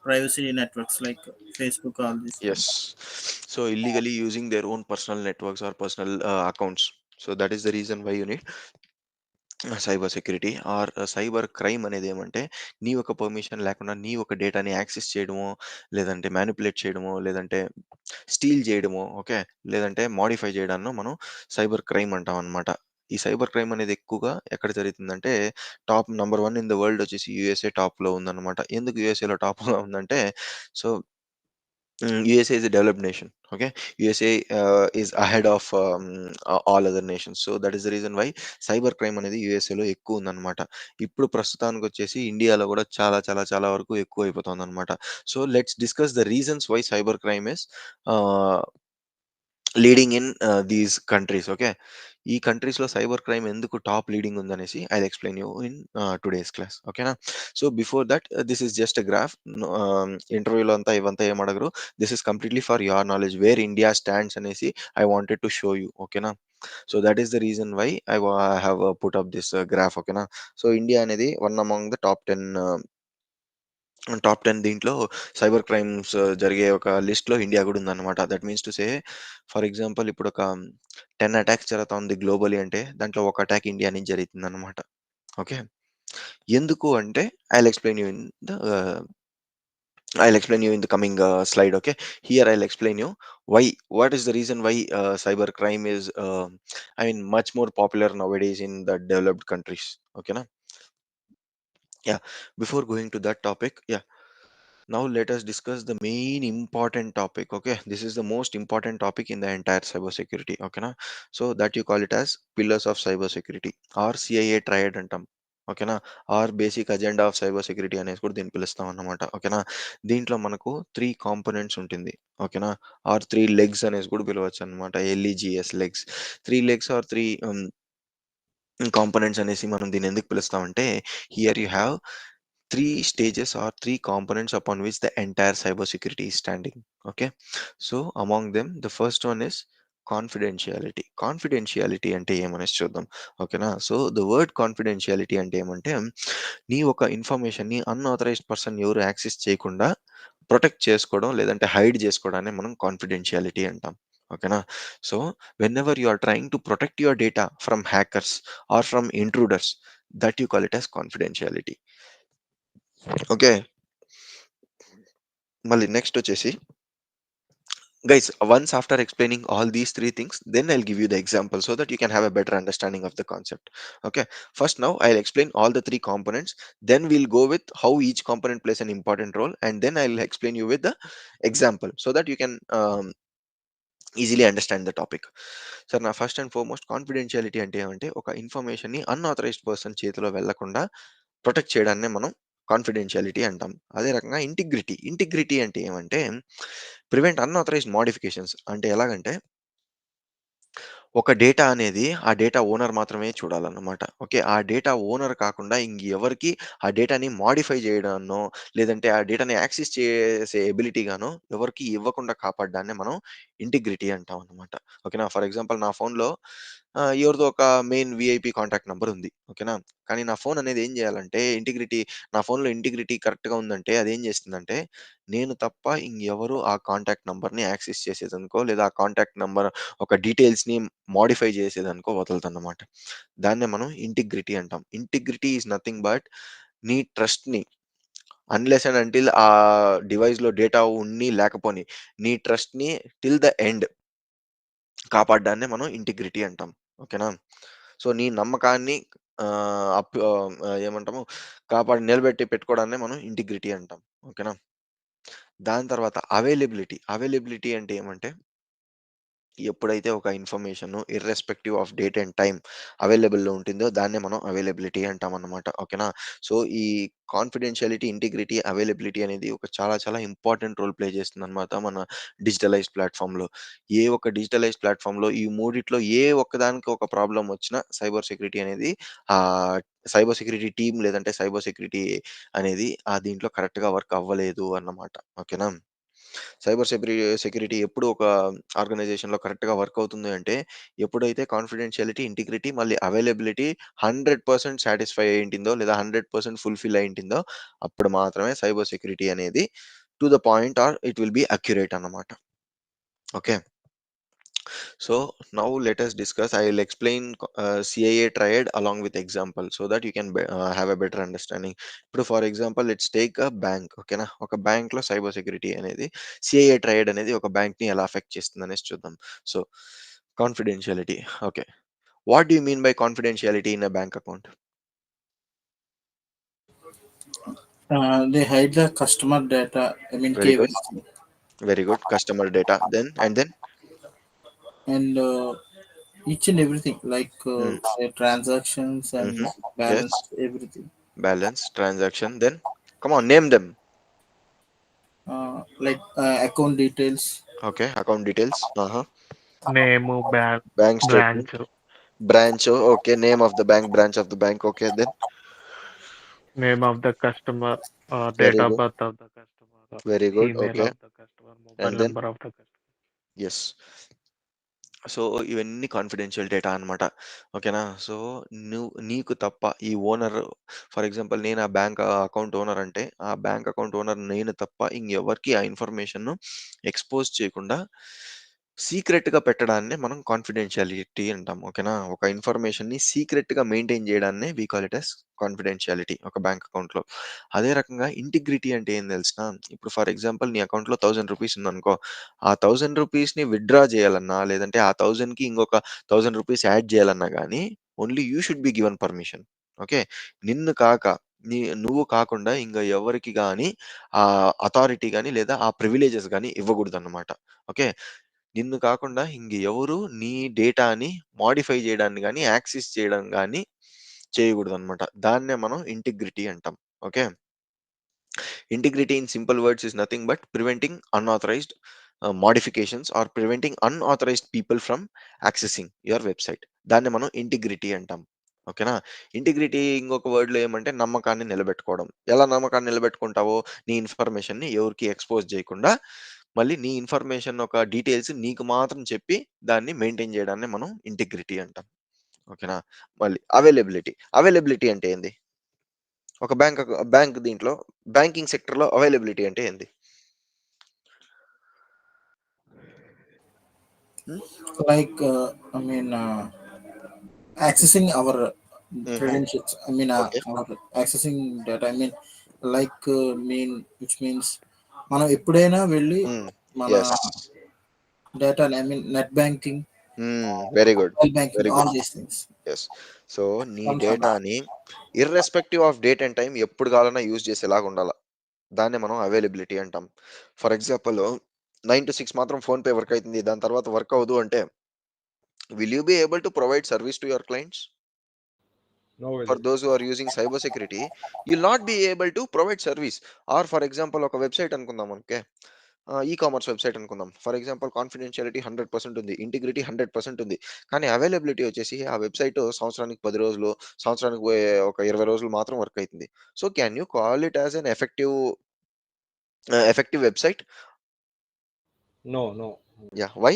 privacy networks like Facebook, all these things. Yes. So, illegally using their own personal networks or personal accounts. So, that is the reason why you need cyber security or cyber crime అనేది ఏమంటే నీ యొక్క permission లేకుండా నీ యొక్క డేటాని access చేయడమో, లేదంటే మ్యానిపులేట్ చేయడమో, లేదంటే స్టీల్ చేయడమో, ఓకే, లేదంటే మోడిఫై చేయడాన్నో మనం సైబర్ క్రైమ్ అంటాం అనమాట. ఈ సైబర్ క్రైమ్ అనేది ఎక్కువగా ఎక్కడ జరుగుతుందంటే top number 1 in the world వచ్చేసి యూఎస్ఏ టాప్‌లో ఉందన్నమాట. ఎందుకు యూఎస్ఏలో టాప్‌లో ఉందంటే so USA is a developed nation. Okay, USA is ahead of all other nations. So that is the reason why cyber crime అనేది యూఎస్ఏలో ఎక్కువ ఉందన్నమాట. ఇప్పుడు ప్రస్తుతానికి వచ్చేసి ఇండియాలో కూడా చాలా చాలా చాలా వరకు ఎక్కువ అయిపోతుందన్నమాట. So let's discuss the reasons why cyber crime is leading in these countries. Okay, ఈ కంట్రీస్‌లో సైబర్ క్రైమ్ ఎందుకు టాప్ లీడింగ్ ఉందనేసి I'll explain you in today's class. ఓకేనా? So before that this is just a graph. ఇంటర్వ్యూలో అంతా ఇవంతా ఏం అడగరు. This is completely for your knowledge where India stands అనేసి I wanted to show you. ఓకేనా? So that is the reason why I have put up this graph. ఓకేనా? So India అనేది one among the top 10 దీంట్లో cyber crimes జరిగే ఒక లిస్ట్‌లో India గూడా ఉందన్నమాట. That means to say for example ఇప్పుడు ఒక 10 అటాక్స్ జరుగుతా ఉంది గ్లోబల్లీ అంటే దాంట్లో ఒక అటాక్ ఇండియా నుంచి జరుగుతుందన్నమాట. ఓకే. ఎందుకు అంటే I'll explain you in the coming slide. Okay, here I'll explain you why, what is the reason why cyber crime is much more popular nowadays in the developed countries. Okay na? Yeah, before going to that topic, yeah, now let us discuss the main important topic. Okay, this is the most important topic in the entire cybersecurity. Okay na? So that you call it as pillars of cybersecurity or CIA triad అంటాం. ఓకేనా? Or basic agenda of cyber security అనేసి కూడా దీన్ని పిలుస్తాం అన్నమాట. ఓకేనా? దీంట్లో మనకు 3 కాంపోనెంట్స్ ఉంటుంది. ఓకేనా? ఆర్ 3 లెగ్స్ అనేసి కూడా పిలవచ్చు అనమాట. LEGS legs. 3 legs or 3 components అనేసి మనం దీన్ని ఎందుకు పిలుస్తామంటే, here you have 3 stages or 3 components upon which the entire cyber security is standing. Okay, so among them the first one is confidentiality. Confidentiality అంటే ఏమనేసి చూద్దాం. ఓకేనా. సో ద వర్డ్ కాన్ఫిడెన్షియాలిటీ అంటే ఏమంటే, నీ ఒక ఇన్ఫర్మేషన్ని అన్ఆథరైజ్డ్ పర్సన్ ఎవరు యాక్సెస్ చేయకుండా ప్రొటెక్ట్ చేసుకోవడం, లేదంటే హైడ్ చేసుకోవడాన్ని మనం కాన్ఫిడెన్షియాలిటీ అంటాం. ఓకేనా. So whenever you are trying to protect your data from hackers or from intruders, that you call it as confidentiality. Okay. మళ్ళీ నెక్స్ట్ వచ్చేసి, guys, once after explaining all these three things, then I'll give you the example so that you can have a better understanding of the concept. Okay, first now I'll explain all the three components, then we'll go with how each component plays an important role, and then I'll explain you with the example so that you can easily understand the topic. So now first and foremost, confidentiality అంటే ఏమంటే, ఒక information ని unauthorised person చేతిలో వెళ్లకుండా protect చేయడాన్నే మనం confidentiality అంటాం. అదే రకంగా ఇంటిగ్రిటీ. ఇంటిగ్రిటీ అంటే ఏమంటే, ప్రివెంట్ అన్ఆథరైజ్డ్ మోడిఫికేషన్స్. అంటే ఎలాగంటే, ఒక డేటా అనేది ఆ డేటా ఓనర్ మాత్రమే చూడాలన్నమాట. ఓకే. ఆ డేటా ఓనర్ కాకుండా ఇంకెవరికీ ఆ డేటాని మోడిఫై చేయడాన్నో, లేదంటే ఆ డేటాని యాక్సెస్ చేసే ఎబిలిటీ గానో ఎవరికీ ఇవ్వకుండా కాపాడడాన్నే మనం ఇంటిగ్రిటీ అంటాం అన్నమాట. ఓకేనా. ఫర్ ఎగ్జాంపుల్ నా ఫోన్‌లో ఎవరిదో ఒక మెయిన్ వీఐపీ కాంటాక్ట్ నంబర్ ఉంది. ఓకేనా. కానీ నా ఫోన్ అనేది ఏం చేయాలంటే, నా ఫోన్‌లో ఇంటిగ్రిటీ కరెక్ట్‌గా ఉందంటే అదేం చేస్తుందంటే, నేను తప్ప ఇంకెవరు ఆ కాంటాక్ట్ నంబర్‌ని యాక్సెస్ చేసేదనుకో, లేదా ఆ కాంటాక్ట్ నంబర్ ఒక డీటెయిల్స్‌ని మోడిఫై చేసేదనుకో వదలదన్నమాట. దాన్నే మనం ఇంటిగ్రిటీ అంటాం. ఇంటిగ్రిటీ ఈస్ నథింగ్ బట్ నీ ట్రస్ట్‌ని, అన్‌లెస్ అండ్ అంటిల్ ఆ డివైస్‌లో డేటా ఉన్ని లేకపోని, నీ ట్రస్ట్‌ని టిల్ ద ఎండ్ కాపాడడాన్నే మనం ఇంటిగ్రిటీ అంటాం. ఓకేనా. సో నీ నమ్మకాన్ని ఏమంటాము, కాపాడి నిలబెట్టి పెట్టుకోవడాన్నే మనం ఇంటిగ్రిటీ అంటాం. ఓకేనా. దాని తర్వాత అవైలబిలిటీ. అవైలబిలిటీ అంటే ఏమంటే, ఎప్పుడైతే ఒక information irrespective of date and time అవైలబుల్‌లో ఉంటుందో దాన్నే మనం అవైలబిలిటీ అంటామన్నమాట. ఓకేనా. సో ఈ కాన్ఫిడెన్షియాలిటీ, ఇంటిగ్రిటీ, అవైలబిలిటీ అనేది ఒక చాలా చాలా ఇంపార్టెంట్ రోల్ ప్లే చేస్తుందన్నమాట మన డిజిటలైజ్డ్ ప్లాట్‌ఫామ్‌లో. ఏ ఒక్క డిజిటలైజ్డ్ ప్లాట్‌ఫామ్‌లో ఈ మూడిట్లో ఏ ఒక్కదానికి ఒక ప్రాబ్లమ్ వచ్చినా సైబర్ సెక్యూరిటీ అనేది సైబర్ సెక్యూరిటీ టీమ్, లేదంటే సైబర్ సెక్యూరిటీ అనేది దీంట్లో కరెక్ట్‌గా వర్క్ అవ్వలేదు అన్నమాట. ఓకేనా. సైబర్ సెక్యూరిటీ ఎప్పుడు ఒక ఆర్గనైజేషన్‌లో కరెక్ట్‌గా వర్క్ అవుతుంది అంటే, ఎప్పుడైతే కాన్ఫిడెన్షియాలిటీ, ఇంటిగ్రిటీ, మళ్ళీ అవైలబిలిటీ 100% సాటిస్ఫై అయ్యుంటుందో, లేదా 100% ఫుల్‌ఫిల్ అయ్యుంటుందో, అప్పుడు మాత్రమే సైబర్ సెక్యూరిటీ అనేది to the point or it will be accurate అన్నమాట. Okay. So now let us discuss. I will explain CIA triad along with example so that you can have a better understanding. ఇప్పుడు for example let's take a bank. ఓకేనా. ఒక బ్యాంక్‌లో cyber security అనేది, CIA triad అనేది ఒక బ్యాంక్‌ని ఎలా affect చేస్తుంది అనేసి చూద్దాం. So confidentiality. Okay. What do you mean by confidentiality in a bank account? They hide the customer data. I mean very good. KYC. Very good. Customer data. Then And each and everything like Hmm. their transactions and Mhm. balance, Yes. everything. Balance, transaction. Then come on, name them. Like account details. Okay. Account details. Name, Bank statement. Branch, Branch. Okay. Name of the bank, branch of the bank. Okay. Then name of the customer, date very of good. Birth of the customer, Very good. Email Okay. Of the customer, And mobile then number of the customer. yes. So ఇవన్నీ confidential data అనమాట. ఓకేనా. So నీకు తప్ప ఈ owner, for example నేను ఆ bank account owner అంటే, ఆ బ్యాంక్ అకౌంట్ ఓనర్ నేను తప్ప ఇంకెవరికి ఆ ఇన్ఫర్మేషన్ ఎక్స్పోజ్ చేయకుండా సీక్రెట్‌గా పెట్టడాన్నే మనం కాన్ఫిడెన్షియాలిటీ అంటాం. ఓకేనా. ఒక ఇన్ఫర్మేషన్‌ని సీక్రెట్‌గా మెయింటైన్ చేయడాన్నే we call it as confidentiality ఒక బ్యాంక్ అకౌంట్‌లో. అదే రకంగా ఇంటిగ్రిటీ అంటే ఏం తెలుసునా? ఇప్పుడు ఫర్ ఎగ్జాంపుల్ నీ అకౌంట్‌లో ₹1000 ఉందనుకో, ఆ ₹1000ని విత్‌డ్రా చేయాలన్నా, లేదంటే ఆ 1000కి ఇంకొక ₹1000 యాడ్ చేయాలన్నా గానీ, only you should be given permission. Okay. నిన్ను కాక, నువ్వు కాకుండా ఇంక ఎవరికి గాని అథారిటీ గాని, లేదా ఆ ప్రివిలేజెస్ గాని ఇవ్వకూడదన్నమాట. ఓకే. నిన్ను కాకుండా ఎవరు నీ డేటాని మోడిఫై చేయడాన్ని గాని, యాక్సెస్ చేయడం గాని చేయకూడదన్నమాట. దాన్నే మనం ఇంటిగ్రిటీ అంటాం. Okay. Integrity in simple words is nothing but preventing unauthorized modifications or preventing unauthorized people from accessing your website. దాన్ని మనం ఇంటిగ్రిటీ అంటాం. ఓకేనా? ఇంటిగ్రిటీ ఇంకొక వర్డ్‌లో ఏమంటే నమ్మకాన్ని నిలబెట్టుకోవడం. ఎలా నమ్మకాన్ని నిలబెట్టుకుంటావో నీ ఇన్ఫర్మేషన్‌ని ఎవరికీ ఎక్స్‌పోజ్ చేయకుండా, మళ్ళీ నీ ఇన్ఫర్మేషన్ ఒక డీటెయిల్స్ నీకు మాత్రం చెప్పి దాన్ని మెయింటైన్ చేయడాన్ని మనం ఇంటిగ్రిటీ అంటాం. ఓకేనా? మళ్ళీ అవైలబిలిటీ. అవైలబిలిటీ అంటే ఏంది? ఒక బ్యాంక్ దీంట్లో బ్యాంకింగ్ సెక్టర్‌లో అవైలబిలిటీ అంటే ఏంది? హ్మ్. Like, I mean, accessing our హుహు. credentials. I mean, okay. our accessing data. I mean, like, which means మనం ఎప్పుడైనా వెళ్ళి హ్మ్. మన yes. Data, I mean net banking, very good. Mobile banking, very all good. These things yes. So, నీ comes under. డేటాని irrespective of date and time ఎప్పుడు కావాలన్నా use చేసేలాగా ఉండాల. దాన్నే మనం అవైలబిలిటీ అంటాం. ఫర్ ఎగ్జాంపుల్ 9-6 మాత్రం ఫోన్‌పే వర్క్ అయితుంది. దాని తర్వాత వర్క్ అవ్వదు అంటే, will you be able to provide service to your clients? No will. For those who are using cyber security, you'll not be able to provide service. Or for example ఒక website అనుకుందాం okay. E-commerce website అనుకుందాం. For example confidentiality 100% ఉంది. Integrity 100% ఉంది. కానీ availability వచ్చేసి ఆ website సంవత్సరానికి 10 రోజులు, సంవత్సరానికి ఒక 20 రోజులు మాత్రం వర్క్ అయితుంది. So, can you call it as an effective website? No, no. Yeah! Why?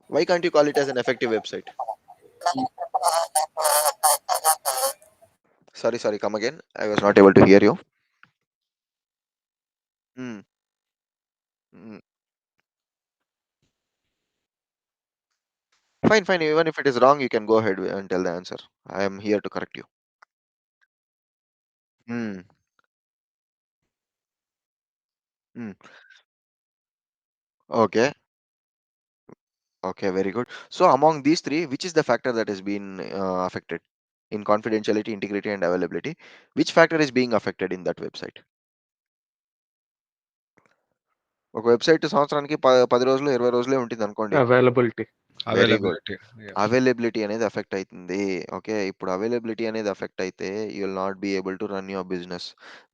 Why can't you call it as an effective website? Sorry. Come again. I was not able to hear you. Hmm. Hmm. Fine. Even if it is wrong, you can go ahead and tell the answer. I am here to correct you. Hmm. Hmm. Okay. Okay. Very good. So among these three, which is the factor that has been affected in confidentiality, integrity, and availability? Which factor is being affected in that website? ఒక website సంవత్సరానికి 10 రోజులు, 20 రోజులే ఉంటుందనుకోండి. Availability. Very good. Availability. Yes. Availability అనేది effect అయితుంది. Okay. ఇప్పుడు availability అనేది effect అయితే you will not be able to run your business.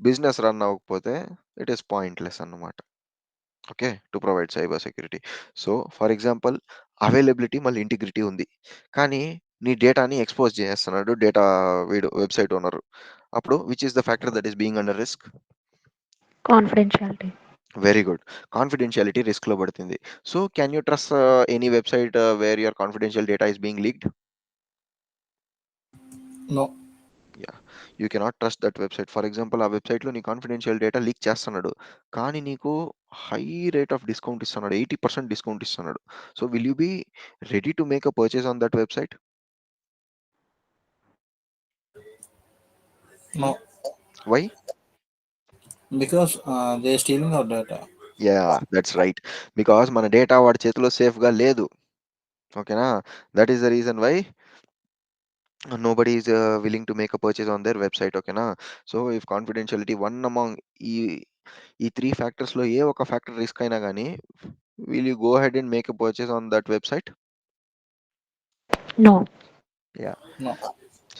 Business run అవ్వకపోతే ఇట్ ఈస్ పాయింట్‌లెస్ అన్నమాట. Okay. To provide cyber security. So, for example availability మళ్ళీ integrity ఉంది. కానీ నీ డేటాని ఎక్స్‌పోజ్ చేసేస్తున్నాడు వీడు వెబ్‌సైట్ ఓనరు. అప్పుడు which is the factor that is being under risk? Confidentiality. Very good. Confidentiality రిస్క్‌లో పడుతుంది. So, can you trust any website where your confidential data is being leaked? No. Yeah! You cannot trust that website. For example ఆ వెబ్‌సైట్‌లో నీ confidential data leak చేస్తున్నాడు. కానీ నీకు high rate of discount ఇస్తున్నాడు. 80% discount ఇస్తున్నాడు. So, will you be ready to make a purchase on that website? No. Why? Because they stealing our data. Yeah! That's right. Because మన data వాడి చేతిలో సేఫ్‌గా లేదు. ఓకేనా? That is the reason why nobody is willing to make a purchase on their website. ఓకేనా? So, if confidentiality one among ఈ ఈ 3 ఫ్యాక్టర్స్‌లో ఏ ఒక్క ఫ్యాక్టర్ రిస్క్ అయినా గాని will you go ahead and make a purchase on that website? No. Yeah! No.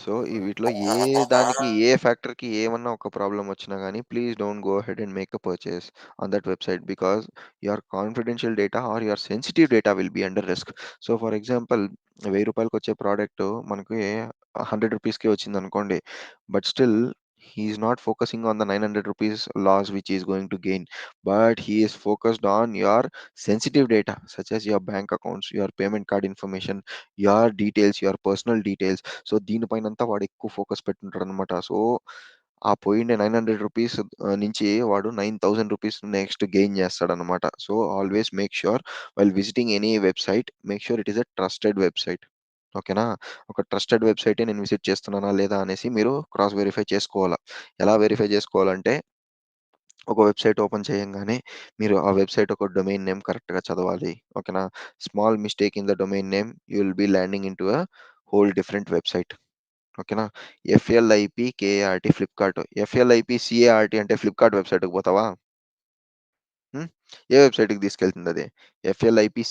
So, వీటిలో ఏ దానికి, ఏ ఫ్యాక్టర్‌కి ఏమన్నా ఒక ప్రాబ్లమ్ వచ్చినా గాని please don't go ahead and make a purchase on that website because your confidential data or your sensitive data will be under risk. So, for example రూ. 1000 వచ్చే product మనకి రూ. 100కే వచ్చిందనుకోండి. But still he is not focusing on the రూ. 900 loss which he is going to gain. But he is focused on your sensitive data such as your bank accounts, your payment card information, your details, your personal details. So, దీనిపైనంతా వాడు ఎక్కువ focus పెట్టుంటాడనమాట. So, ఆ పోయిండే రూ. 900 నుంచి వాడు రూ. 9000 next gain చేస్తాడనమాట. So, always make sure while visiting any website, make sure it is a trusted website. ఓకేనా? ఒక ట్రస్టెడ్ వెబ్‌సైటే నేను విజిట్ చేస్తున్నానా లేదా అనేసి మీరు క్రాస్ వెరిఫై చేసుకోవాల. ఎలా వెరిఫై చేసుకోవాలంటే ఒక వెబ్‌సైట్ ఓపెన్ చేయంగానే మీరు ఆ వెబ్‌సైట్ ఒక డొమైన్ నేమ్ కరెక్ట్‌గా చదవాలి. ఓకేనా? Small mistake in the domain name you will be landing into a whole different website. ఓకేనా? ఎఫ్ఎల్ఐపి ఫ్లిప్‌కార్ట్. ఎఫ్ఎల్ఐపి అంటే ఫ్లిప్‌కార్ట్ వెబ్‌సైట్‌కి పోతావా? హ్మ్. ఏ వెబ్‌సైట్‌కి తీసుకెళ్తుందది? ఎఫ్ఎల్ఐపి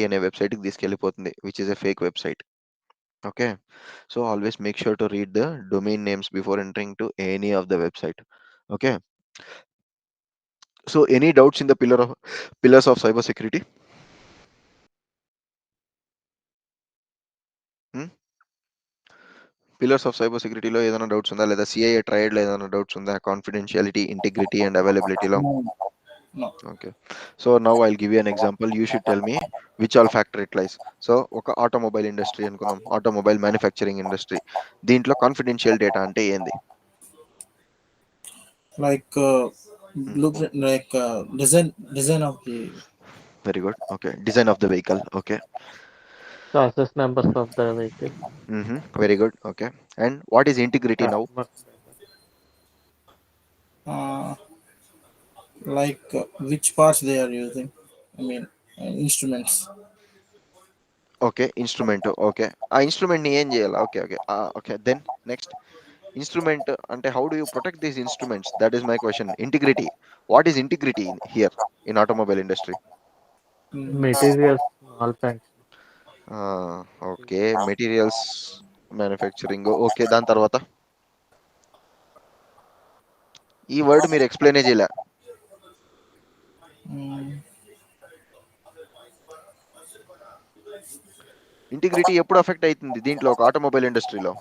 అనే వెబ్‌సైట్‌కి తీసుకెళ్ళిపోతుంది. Which is a fake website. Okay. So, always make sure to read the domain names before entering to any of the website. Okay. So, any doubts in the pillars of cyber security? Pillars of cyber సెక్యూరిటీలో ఏదైనా doubts ఉందా? లేదా CIA ట్రయడ్‌లో ఏదైనా doubts ఉందా? Confidentiality, integrity and అవైలబిలిటీలో? No, no. Okay. So now I'll give you an example. You should tell me which all factor it lies. So ఒక automobile industry అనుకుందాం. Automobile manufacturing industry. దీంట్లో confidential data అంటే ఏంది? Like blueprint, like design of the. Very good. Okay. Design of the vehicle. Okay. Process numbers of the vehicle. Very good. Okay. And what is integrity now? Customer Uh, like which parts they are using. I mean, instruments. Okay. Instrument. Okay. ఆ ఇన్‌స్ట్రుమెంట్‌ని ఏం చేయాలా? Okay. Okay. Okay. Then next instrument అంటే how do you protect these instruments? That is my question. Integrity. What is integrity here in automobile industry? materials, all packs. Okay. Materials manufacturing. Okay. దాని తర్వాత? ఈ word మీరు ఎక్స్‌ప్లెయినే చేయలే. Mm, integrity ఎప్పుడు affect అయితుంది దీంట్లో ఒక ఆటోమొబైల్ ఇండస్ట్రీలో?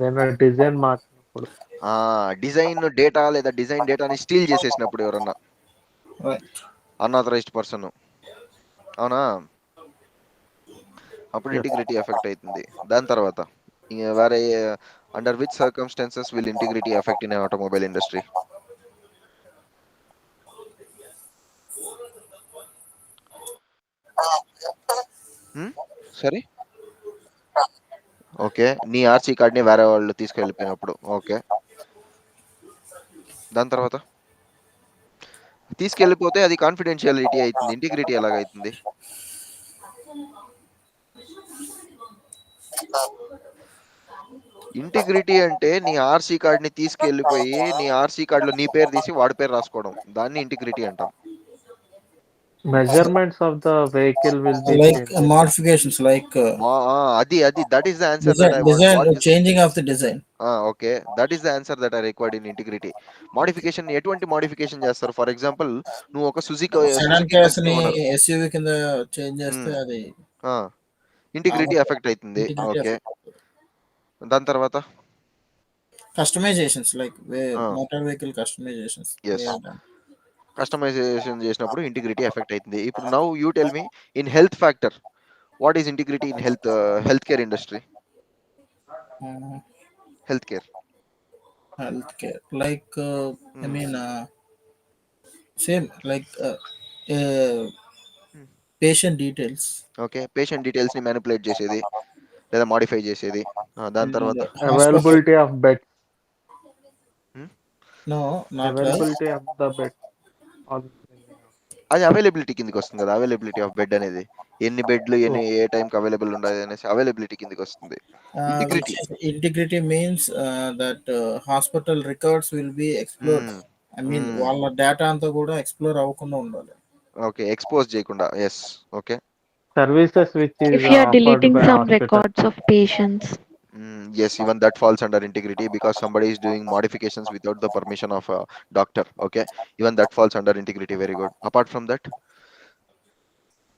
ఏదైనా డిజైన్ మార్చినప్పుడు. డిజైన్ డేటా లేదా డిజైన్ డేటాని స్టీల్ చేసేసినప్పుడు ఎవరన్నా right. Unauthorised person. అవునా? అప్పుడు Yes. ఇంటిగ్రిటీ ఎఫెక్ట్ అవుతుంది. దాని తర్వాత వేరే under which circumstances will integrity effect in automobile industry? సరే. ఓకే. నీ ఆర్సీ కార్డ్‌ని వేరే వాళ్ళు తీసుకెళ్ళిపోయినప్పుడు. ఓకే. దాని తర్వాత? తీసుకెళ్ళిపోతే అది కాన్ఫిడెన్షియాలిటీ అవుతుంది. ఇంటిగ్రిటీ ఎలాగైతుంది? ఇంటిగ్రిటీ అంటే నీ ఆర్సీ కార్డ్‌ని తీసుకెళ్ళిపోయి నీ ఆర్సీ కార్డ్‌లో నీ పేరు తీసి వాడి పేరు రాసుకోవడం. దాన్ని ఇంటిగ్రిటీ అంటాం. Measurements of the vehicle will be Like changed. modifications, like అది that is the answer that I want. design, what is changing of the design. Okay. That is the answer that I required in integrity. Modification ఎటువంటి modification చేస్తారు? For example నువ్వు ఒక Sedan Suzuki case company ni owner. SUV కింద change చేస్తే అది integrity effect అవుతుంది. integrity okay. affect. దాని తర్వాత? Customizations, like ఆ, motor vehicle customizations they yes. are done. Customization చేసినప్పుడు ఇంటిగ్రిటీ ఎఫెక్ట్ అవుతుంది. ఇప్పుడు now you tell me in health factor what is integrity in health care industry? Uh, health care. Healthcare, like I mean same like uh, patient details. Okay. Patient డీటెయిల్స్‌ని manipulate చేసేది లేదా modify చేసేది. దాని And తర్వాత? hospital, Availability of beds. Hmm? no, not that. Availability of the bed. All these things. అది availability కిందకి వస్తుంది కదా. అవైలబిలిటీ ఆఫ్ బెడ్ అనేది ఎన్ని బెడ్లు ఏ టైంకి అవైలబుల్ ఉండదు అనేసి అవైలబిలిటీ కిందకి వస్తుంది. Which integrity. is integrity means that hospital records will be explored. I mean వాళ్ళ డేటా అంతా కూడా ఎక్స్ప్లోర్ అవ్వకుండా ఉండాలి. ఓకే. ఎక్స్పోజ్ చేయకుండా. Yes. Okay. Services which is If you are offered deleting by some hospital. records of patients, Yes, even that falls under integrity because somebody is doing modifications without the permission of a doctor. Okay, even that falls under integrity. Very good. Apart from that,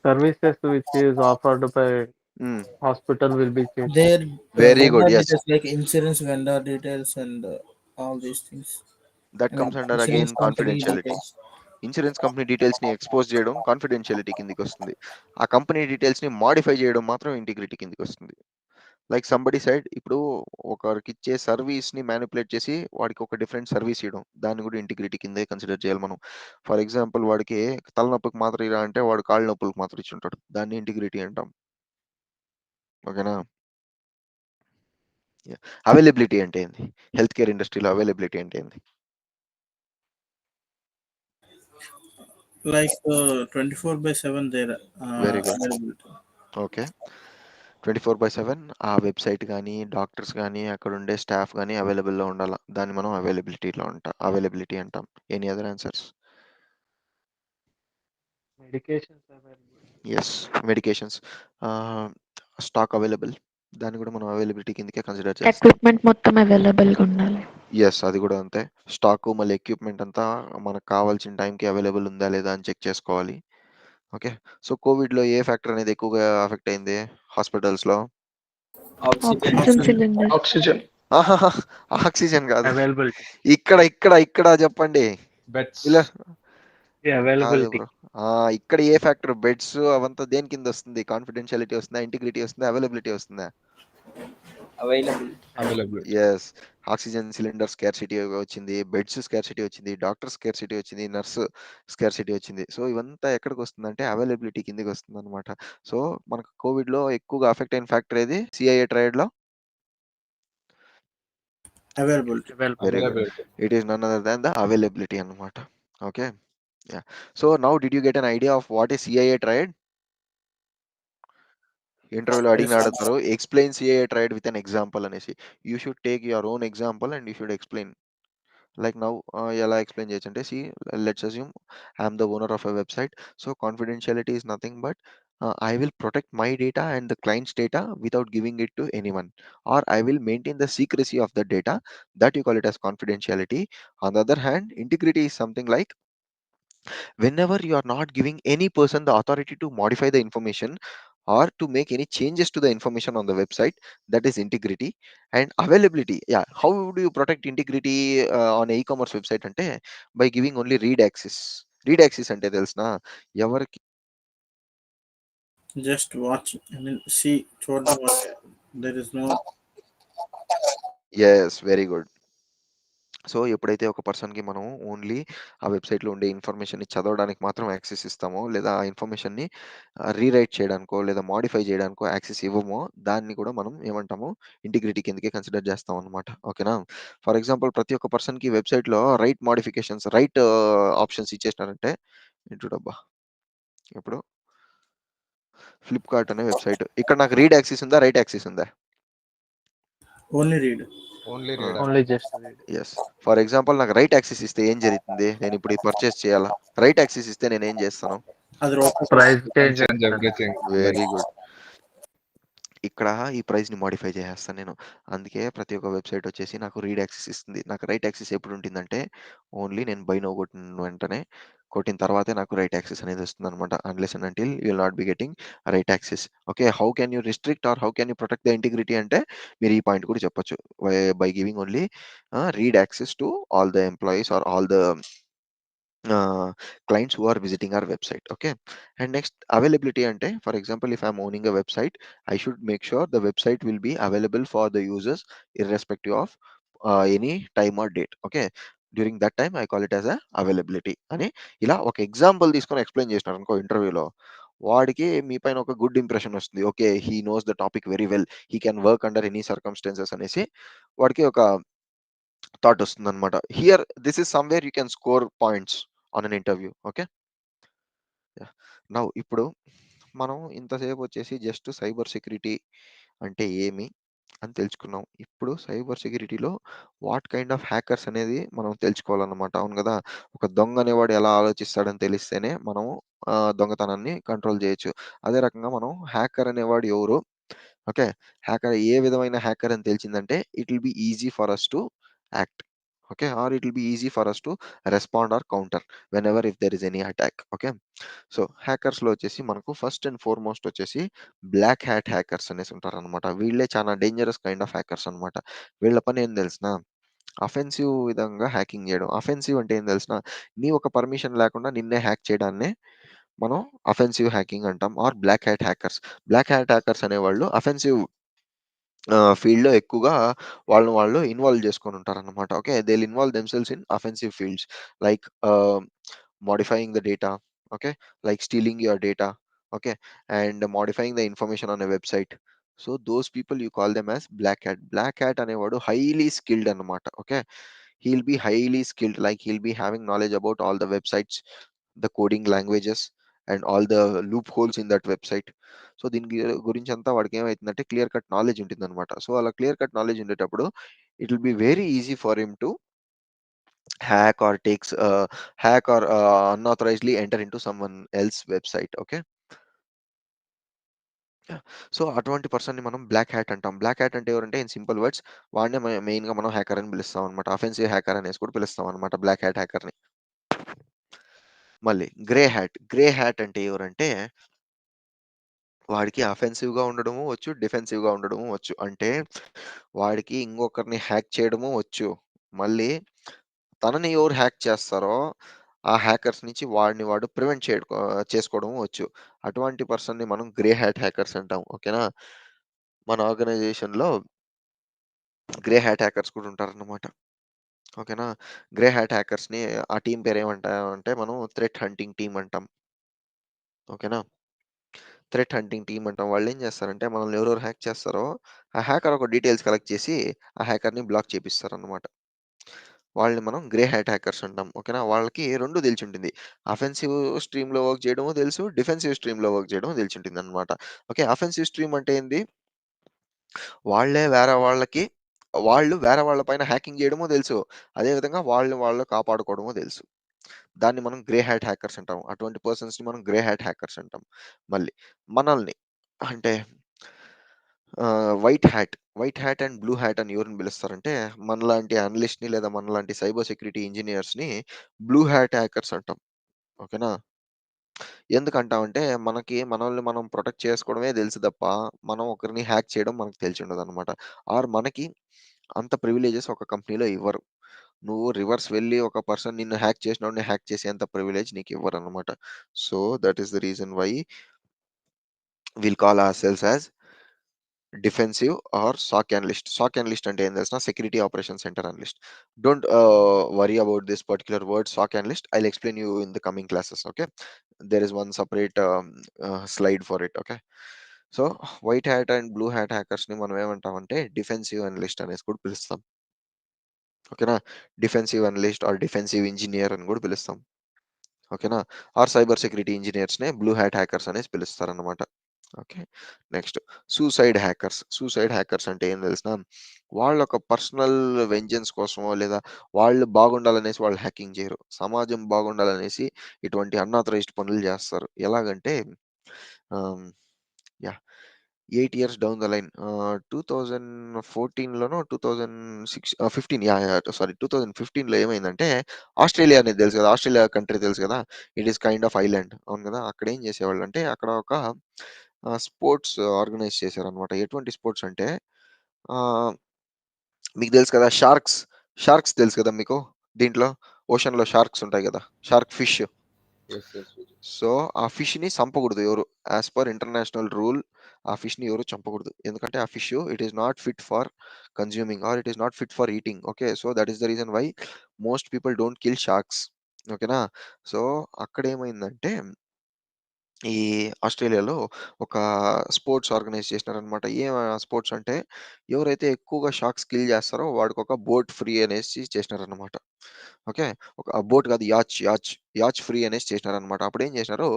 Services which is offered by mm, hospital will be changed. Their very good. vendor Yes, details, like insurance vendor details and all these things. that I mean comes under again insurance company confidentiality. details. Insurance company డీటెయిల్స్ని expose చేయడం confidentiality కిందకి వస్తుంది. ఆ company డీటెయిల్స్ని modify చేయడం మాత్రం integrity కిందకి వస్తుంది. Like somebody side ఇప్పుడు ఒకరికి ఇచ్చే సర్వీస్ని మ్యానిపులేట్ చేసి వాడికి ఒక డిఫరెంట్ సర్వీస్ ఇవ్వడం దాన్ని కూడా ఇంటిగ్రిటీ కిందే కన్సిడర్ చేయాలి మనం. ఫర్ ఎగ్జాంపుల్ వాడికి తలనొప్పికి మాత్రం ఇరా అంటే వాడు కాళ్ళ నొప్పులకు మాత్రం ఇచ్చి ఉంటాడు. దాన్ని ఇంటిగ్రిటీ అంటాం. ఓకేనా? అవైలబిలిటీ అంటే ఏంది? హెల్త్ కేర్ ఇండస్ట్రీలో అవైలబిలిటీ అంటే ఏంది? Like 24/7 there very good. availability. Okay. 24/7 ఆ వెబ్సైట్ కానీ డాక్టర్స్ కానీ అక్కడ ఉండే స్టాఫ్ కానీ అవైలబుల్లో ఉండాలి. దాన్ని మనం అవైలబిలిటీ అంటాం. Any other answers? Medications available. Yes. Medications stock available దాన్ని కూడా మనం అవైలబిలిటీ కిందకే కన్సిడర్ చేస్తాం. equipment మొత్తం available గా ఉండాలి. ఎస్, అది కూడా అంతే. స్టాక్ మళ్ళీ ఎక్విప్మెంట్ అంతా మనకు కావాల్సిన టైంకి అవైలబుల్ ఉందా లేదా అని చెక్ చేసుకోవాలి. ఓకే. సో కోవిడ్లో ఏ ఫ్యాక్టర్ అనేది ఎక్కువగా అఫెక్ట్ అయింది హాస్పిటల్స్లో? Oxygen. Oxygen cylinder. Oxygen ఆహాహా! ఆక్సిజన్ కాదు. availability. ఇక్కడ చెప్పండి. Beds. ఇలా Yeah, కాదు availability. బ్రో. ఇక్కడ ఏ ఫ్యాక్టర్ బెడ్స్ అవంతా దేని కింద వస్తుంది? కాన్ఫిడెన్షియాలిటీ వస్తుందా? ఇంటిగ్రిటీ వస్తుందా? అవైలబిలిటీ వస్తుందా? Available. Availability. Yes. Oxygen cylinder scarcity వచ్చింది. బెడ్స్ స్కార్సిటీ వచ్చింది. డాక్టర్ స్కార్సిటీ వచ్చింది. నర్స్ స్కార్సిటీ వచ్చింది. సో ఇవంతా ఎక్కడికి వస్తుందంటే అవైలబిలిటీ కిందకి వస్తుందన్నమాట. సో మనకు కోవిడ్‌లో ఎక్కువగా అఫెక్ట్ అయిన ఫ్యాక్టర్ ఏది? సిఐఏ ట్రయడ్‌లో? Availability. Availability. Very good. Availability. It is none other than the availability అన్నమాట. Okay. Yeah! So now did you get an idea of what is CIA triad? ఇంటర్వ్యూలో Yes. అడుగుతారు. Explain CIA triad with an example అనేసి. You should take your own example and you should explain. Like now, ఎలా explain చేయొచ్చంటే, see let's assume I am the owner of a website. So confidentiality is nothing but I will protect my data and the client's data without giving it to anyone, or I will maintain the secrecy of the data. That you call it as confidentiality. On the other hand, integrity is something like whenever you are not giving any person the authority to modify the information or to make any changes to the information on the website, that is integrity. And availability, yeah, how do you protect integrity on a e-commerce website ante by giving only read access. Read access ante తెలుసునా ఎవరికి? Just watch. I mean, see, చూడడం వరకే. There is no. yes, very good. So ఎప్పుడైతే ఒక పర్సన్‌కి మనం only ఆ వెబ్‌సైట్‌లో ఉండే ఇన్ఫర్మేషన్‌ని చదవడానికి మాత్రం యాక్సెస్ ఇస్తామో, లేదా ఆ ఇన్ఫర్మేషన్‌ని రీరైట్ చేయడానికో, లేదా మోడిఫై చేయడానికో యాక్సెస్ ఇవ్వమో, దాన్ని కూడా మనం ఏమంటాము? ఇంటిగ్రిటీ కిందకే కన్సిడర్ చేస్తాం అన్నమాట. ఓకేనా? ఫర్ ఎగ్జాంపుల్ ప్రతి ఒక్క పర్సన్‌కి వెబ్‌సైట్‌లో రైట్ మోడిఫికేషన్స్, రైట్ ఆప్షన్స్ ఇచ్చేసినారంటే చూడబ్బా! ఇప్పుడు ఫ్లిప్‌కార్ట్ అనే వెబ్‌సైట్. ఇక్కడ నాకు రీడ్ యాక్సెస్ ఉందా? రైట్ యాక్సెస్ ఉందా? Only read. Only ఆ! read. Only just read. Yes. For example నాకు రైట్ యాక్సెస్ ఇస్తే ఏం జరుగుతుంది? నేను ఇప్పుడు ఇది పర్చేస్ చేయాలా? రైట్ యాక్సెస్ ఇస్తే నేనేం చేస్తాను? అది రూపాయి Price You can change change చేస్తారు. everything. Very Like good. ఇక్కడ ఈ ప్రైస్‌ని మోడిఫై చేసేస్తాను నేను. అందుకే ప్రతి ఒక్క వెబ్‌సైట్ వచ్చేసి నాకు రీడ్ యాక్సెస్ ఇస్తుంది. నాకు రైట్ యాక్సెస్ ఎప్పుడు ఉంటుందంటే, ఓన్లీ నేను బై నౌ కొట్టిన వెంటనే, కొట్టిన తర్వాతే నాకు రైట్ యాక్సెస్ అనేది వస్తుందన్నమాట. Unless and until you will not be getting right access. Okay. How can you restrict or how can you protect the integrity అంటే, మీరు ఈ పాయింట్ కూడా చెప్పొచ్చు. By giving only read access to all the employees or all the clients who are visiting our website. Okay. And next, availability ante, for example, if I'm owning a website, I should make sure the website will be available for the users irrespective of any time or date. Okay. During that time I call it as a availability అని ఇలా ఒక example తీసుకొని explain చేసినారు అనుకో ఇంటర్వ్యూలో, వాడికి మీ పైన ఒక గుడ్ ఇంప్రెషన్ వస్తుంది. Okay, he knows the topic very well, he can work under any circumstances అనేసి వాడికి ఒక థాట్ వస్తుందన్నమాట. Here this is somewhere you can score points on an interview. Okay. Yeah! Now ఇప్పుడు మనం ఇంతసేపు వచ్చేసి జస్ట్ సైబర్ సెక్యూరిటీ అంటే ఏమి అని తెలుసుకున్నాం. ఇప్పుడు సైబర్ సెక్యూరిటీలో వాట్ కైండ్ ఆఫ్ హ్యాకర్స్ అనేది మనం తెలుసుకోవాలన్నమాట. అవును గదా! ఒక దొంగ అనేవాడు ఎలా ఆలోచిస్తాడని తెలిస్తేనే మనం దొంగతనాన్ని కంట్రోల్ చేయొచ్చు. అదే రకంగా మనం హ్యాకర్ అనేవాడు ఎవరు? ఓకే. హ్యాకర్ ఏ విధమైన హ్యాకర్ అని తెలిసిందంటే it will be easy for us to act. Okay. Or it will be easy for us to respond or counter whenever if there is any attack. Okay. So హ్యాకర్స్‌లో వచ్చేసి మనకు first and foremost వచ్చేసి black hat hackers అనేసి ఉంటారనమాట. వీళ్ళే చాలా dangerous kind of hackers అనమాట. వీళ్ళ పని ఏం తెలుసునా? అఫెన్సివ్ విధంగా హ్యాకింగ్ చేయడం. అఫెన్సివ్ అంటే ఏం తెలుసునా? నీ ఒక పర్మిషన్ లేకుండా నిన్నే హ్యాక్ చేయడాన్నే మనం అఫెన్సివ్ హ్యాకింగ్ అంటాం. Or black hat hackers. Black hat hackers అనేవాళ్ళు అఫెన్సివ్ ఫీల్డ్‌లో ఎక్కువగా వాళ్ళని వాళ్ళు ఇన్వాల్వ్ చేసుకొని ఉంటారనమాట. Okay. They will involve themselves in offensive fields like modifying the data. Okay. Like stealing your data. Okay. And modifying the information on a website. So those people you call them as black hat. Black hat అనేవాడు highly skilled అన్నమాట. Okay. He'll be highly skilled, like he'll be having knowledge about all the websites, the coding languages and all the loopholes in that website. So దీని గురించి అంతా వాడికి ఏమైతుందంటే clear cut knowledge ఉంటుందన్నమాట. So అలా clear cut knowledge ఉండేటప్పుడు it will be very easy for him to hack or unauthorizedly enter into someone else website. Okay. Yeah. So అటువంటి పర్సన్‌ని మనం బ్లాక్ హ్యాట్ అంటాం. బ్లాక్ హ్యాట్ అంటే ఎవరంటే ఇన్ సింపుల్ వర్డ్స్ వాడినే మెయిన్‌గా మనం హ్యాకర్ అని పిలుస్తాం అనమాట. అఫెన్సివ్ హ్యాకర్ అనేసి కూడా పిలుస్తాం అనమాట బ్లాక్ హ్యాట్ హ్యాకర్‌ని. మళ్ళీ గ్రే హ్యాట్. గ్రే హ్యాట్ అంటే ఎవరంటే వాడికి అఫెన్సివ్‌గా ఉండడము వచ్చు, డిఫెన్సివ్‌గా ఉండడము వచ్చు. అంటే వాడికి ఇంకొకరిని హ్యాక్ చేయడము వచ్చు. మళ్ళీ తనని ఎవరు హ్యాక్ చేస్తారో ఆ హ్యాకర్స్ నుంచి వాడిని వాడు ప్రివెంట్ చేసుకోవడం వచ్చు. అటువంటి పర్సన్‌ని మనం గ్రే హ్యాట్ హ్యాకర్స్ అంటాం. ఓకేనా? మన ఆర్గనైజేషన్‌లో గ్రే హ్యాట్ హ్యాకర్స్ కూడా ఉంటారన్నమాట. ఓకేనా? గ్రే హ్యాట్ హ్యాకర్స్‌ని ఆ టీమ్ పేరు ఏమంటామంటే మనం థ్రెట్ హంటింగ్ టీమ్ అంటాం. ఓకేనా? థ్రెట్ హంటింగ్ టీమ్ అంటాం. వాళ్ళేం చేస్తారంటే మనల్ని ఎవరెవరు హ్యాక్ చేస్తారో ఆ హ్యాకర్ ఒక డీటెయిల్స్ కలెక్ట్ చేసి ఆ హ్యాకర్‌ని బ్లాక్ చేపిస్తారన్నమాట. వాళ్ళని మనం గ్రే హ్యాట్ హ్యాకర్స్ అంటాం. ఓకేనా? వాళ్ళకి 2 తెలిసుంటుంది. అఫెన్సివ్ స్ట్రీమ్‌లో వర్క్ చేయడము తెలుసు. డిఫెన్సివ్ స్ట్రీమ్‌లో వర్క్ చేయడం తెలిసుంటుందన్నమాట. ఓకే. అఫెన్సివ్ స్ట్రీమ్ అంటే ఏంది? వాళ్ళే వేరే వాళ్ళకి వాళ్ళు వేరే వాళ్ళ పైన హ్యాకింగ్ చేయడము తెలుసు. అదే విధంగా వాళ్ళని వాళ్ళు కాపాడుకోవడము తెలుసు. దాన్ని మనం గ్రే హ్యాట్ హ్యాకర్స్ అంటాం. అటువంటి పర్సన్స్‌ని మనం గ్రే హ్యాట్ హ్యాకర్స్ అంటాం. మళ్ళీ మనల్ని అంటే white hat and blue hat అని ఎవరిని పిలుస్తారంటే మనలాంటి అనలిస్ట్‌ని లేదా మనలాంటి సైబర్ సెక్యూరిటీ ఇంజినియర్స్‌ని బ్లూ హ్యాట్ హ్యాకర్స్ అంటాం. ఓకేనా? ఎందుకంటామంటే మనకి మనల్ని మనం ప్రొటెక్ట్ చేసుకోవడమే తెలుసు తప్ప, మనం ఒకరిని హ్యాక్ చేయడం మనకు తెలిసుండదనమాట. మనకి అంత ప్రివిలేజెస్ ఒక కంపెనీలో ఇవ్వరు. నువ్వు రివర్స్ వెళ్లి ఒక పర్సన్ నిన్ను హ్యాక్ చేసినోడిని హ్యాక్ చేసేంత ప్రివిలేజ్ నీకివ్వరనమాట. So, that is the reason why will call ourselves as defensive or SOC analyst. SOC analyst అంటే ఏం తెలుసా? Security operation centre analyst. Don't worry about this particular word SOC analyst. I'll explain you in the coming classes. Okay. There is one separate slide for it. Okay. So, white hat and blue hat హ్యాకర్స్‌ని మనం ఏమంటామంటే defensive analyst అనేసి కూడా పిలుస్తాం. ఓకేనా? Defensive analyst or defensive engineer అని కూడా పిలుస్తాం. ఓకేనా? సైబర్ సెక్యూరిటీ ఇంజినియర్స్‌నే బ్లూ హ్యాట్ హ్యాకర్స్ అనేసి పిలుస్తారనమాట. ఓకే. నెక్స్ట్ సూసైడ్ హ్యాకర్స్ అంటే ఏం తెలుసా? వాళ్ళొక పర్సనల్ వెంజెన్స్ కోసమో లేదా వాళ్ళు బాగుండాలనేసి వాళ్ళు హ్యాకింగ్ చేయరు. సమాజం బాగుండాలనేసి ఇటువంటి అన్‌ఆథరైజ్డ్ పనులు చేస్తారు. ఎలాగంటే ah, yeah! 8 years down the line 2014లోనో 15 సారీ 2015లో ఏమైందంటే ఆస్ట్రేలియా అనేది తెలుసు కదా! ఆస్ట్రేలియా కంట్రీ తెలుసు కదా! It is kind of island. అవును కదా! అక్కడ ఏం చేసేవాళ్ళంటే అక్కడ ఒక స్పోర్ట్స్ ఆర్గనైజ్ చేశారనమాట. ఎటువంటి స్పోర్ట్స్ అంటే ఆహ్, మీకు తెలుసు కదా! షార్క్స్ తెలుసు కదా మీకు? దీంట్లో ఓషన్‌లో షార్క్స్ ఉంటాయి కదా! Shark fish. Yes, yes, Vijay. So, ఆ ఫిష్‌ని చంపకూడదు ఎవరు. యాస్ పర్ ఇంటర్నేషనల్ రూల్ ఆ ఫిష్‌ని ఎవరు చంపకూడదు. ఎందుకంటే ఆ fish it is not fit for consuming or it is not fit for eating. Okay. So, that is the reason why most people don't kill sharks. ఓకేనా? సో, అక్కడేమైందంటే ఈ ఆస్ట్రేలియాలో ఒక స్పోర్ట్స్ ఆర్గనైజ్ చేసినారనమాట. ఏం స్పోర్ట్స్ అంటే ఎవరైతే ఎక్కువగా షార్క్స్ కిల్ చేస్తారో వాడికొక బోట్ ఫ్రీ అనేసి చేసినారనమాట. ఓకే. బోట్ కాదు యాచ్ ఫ్రీ అనేసి చేసినారనమాట. అప్పుడేం చేసినారు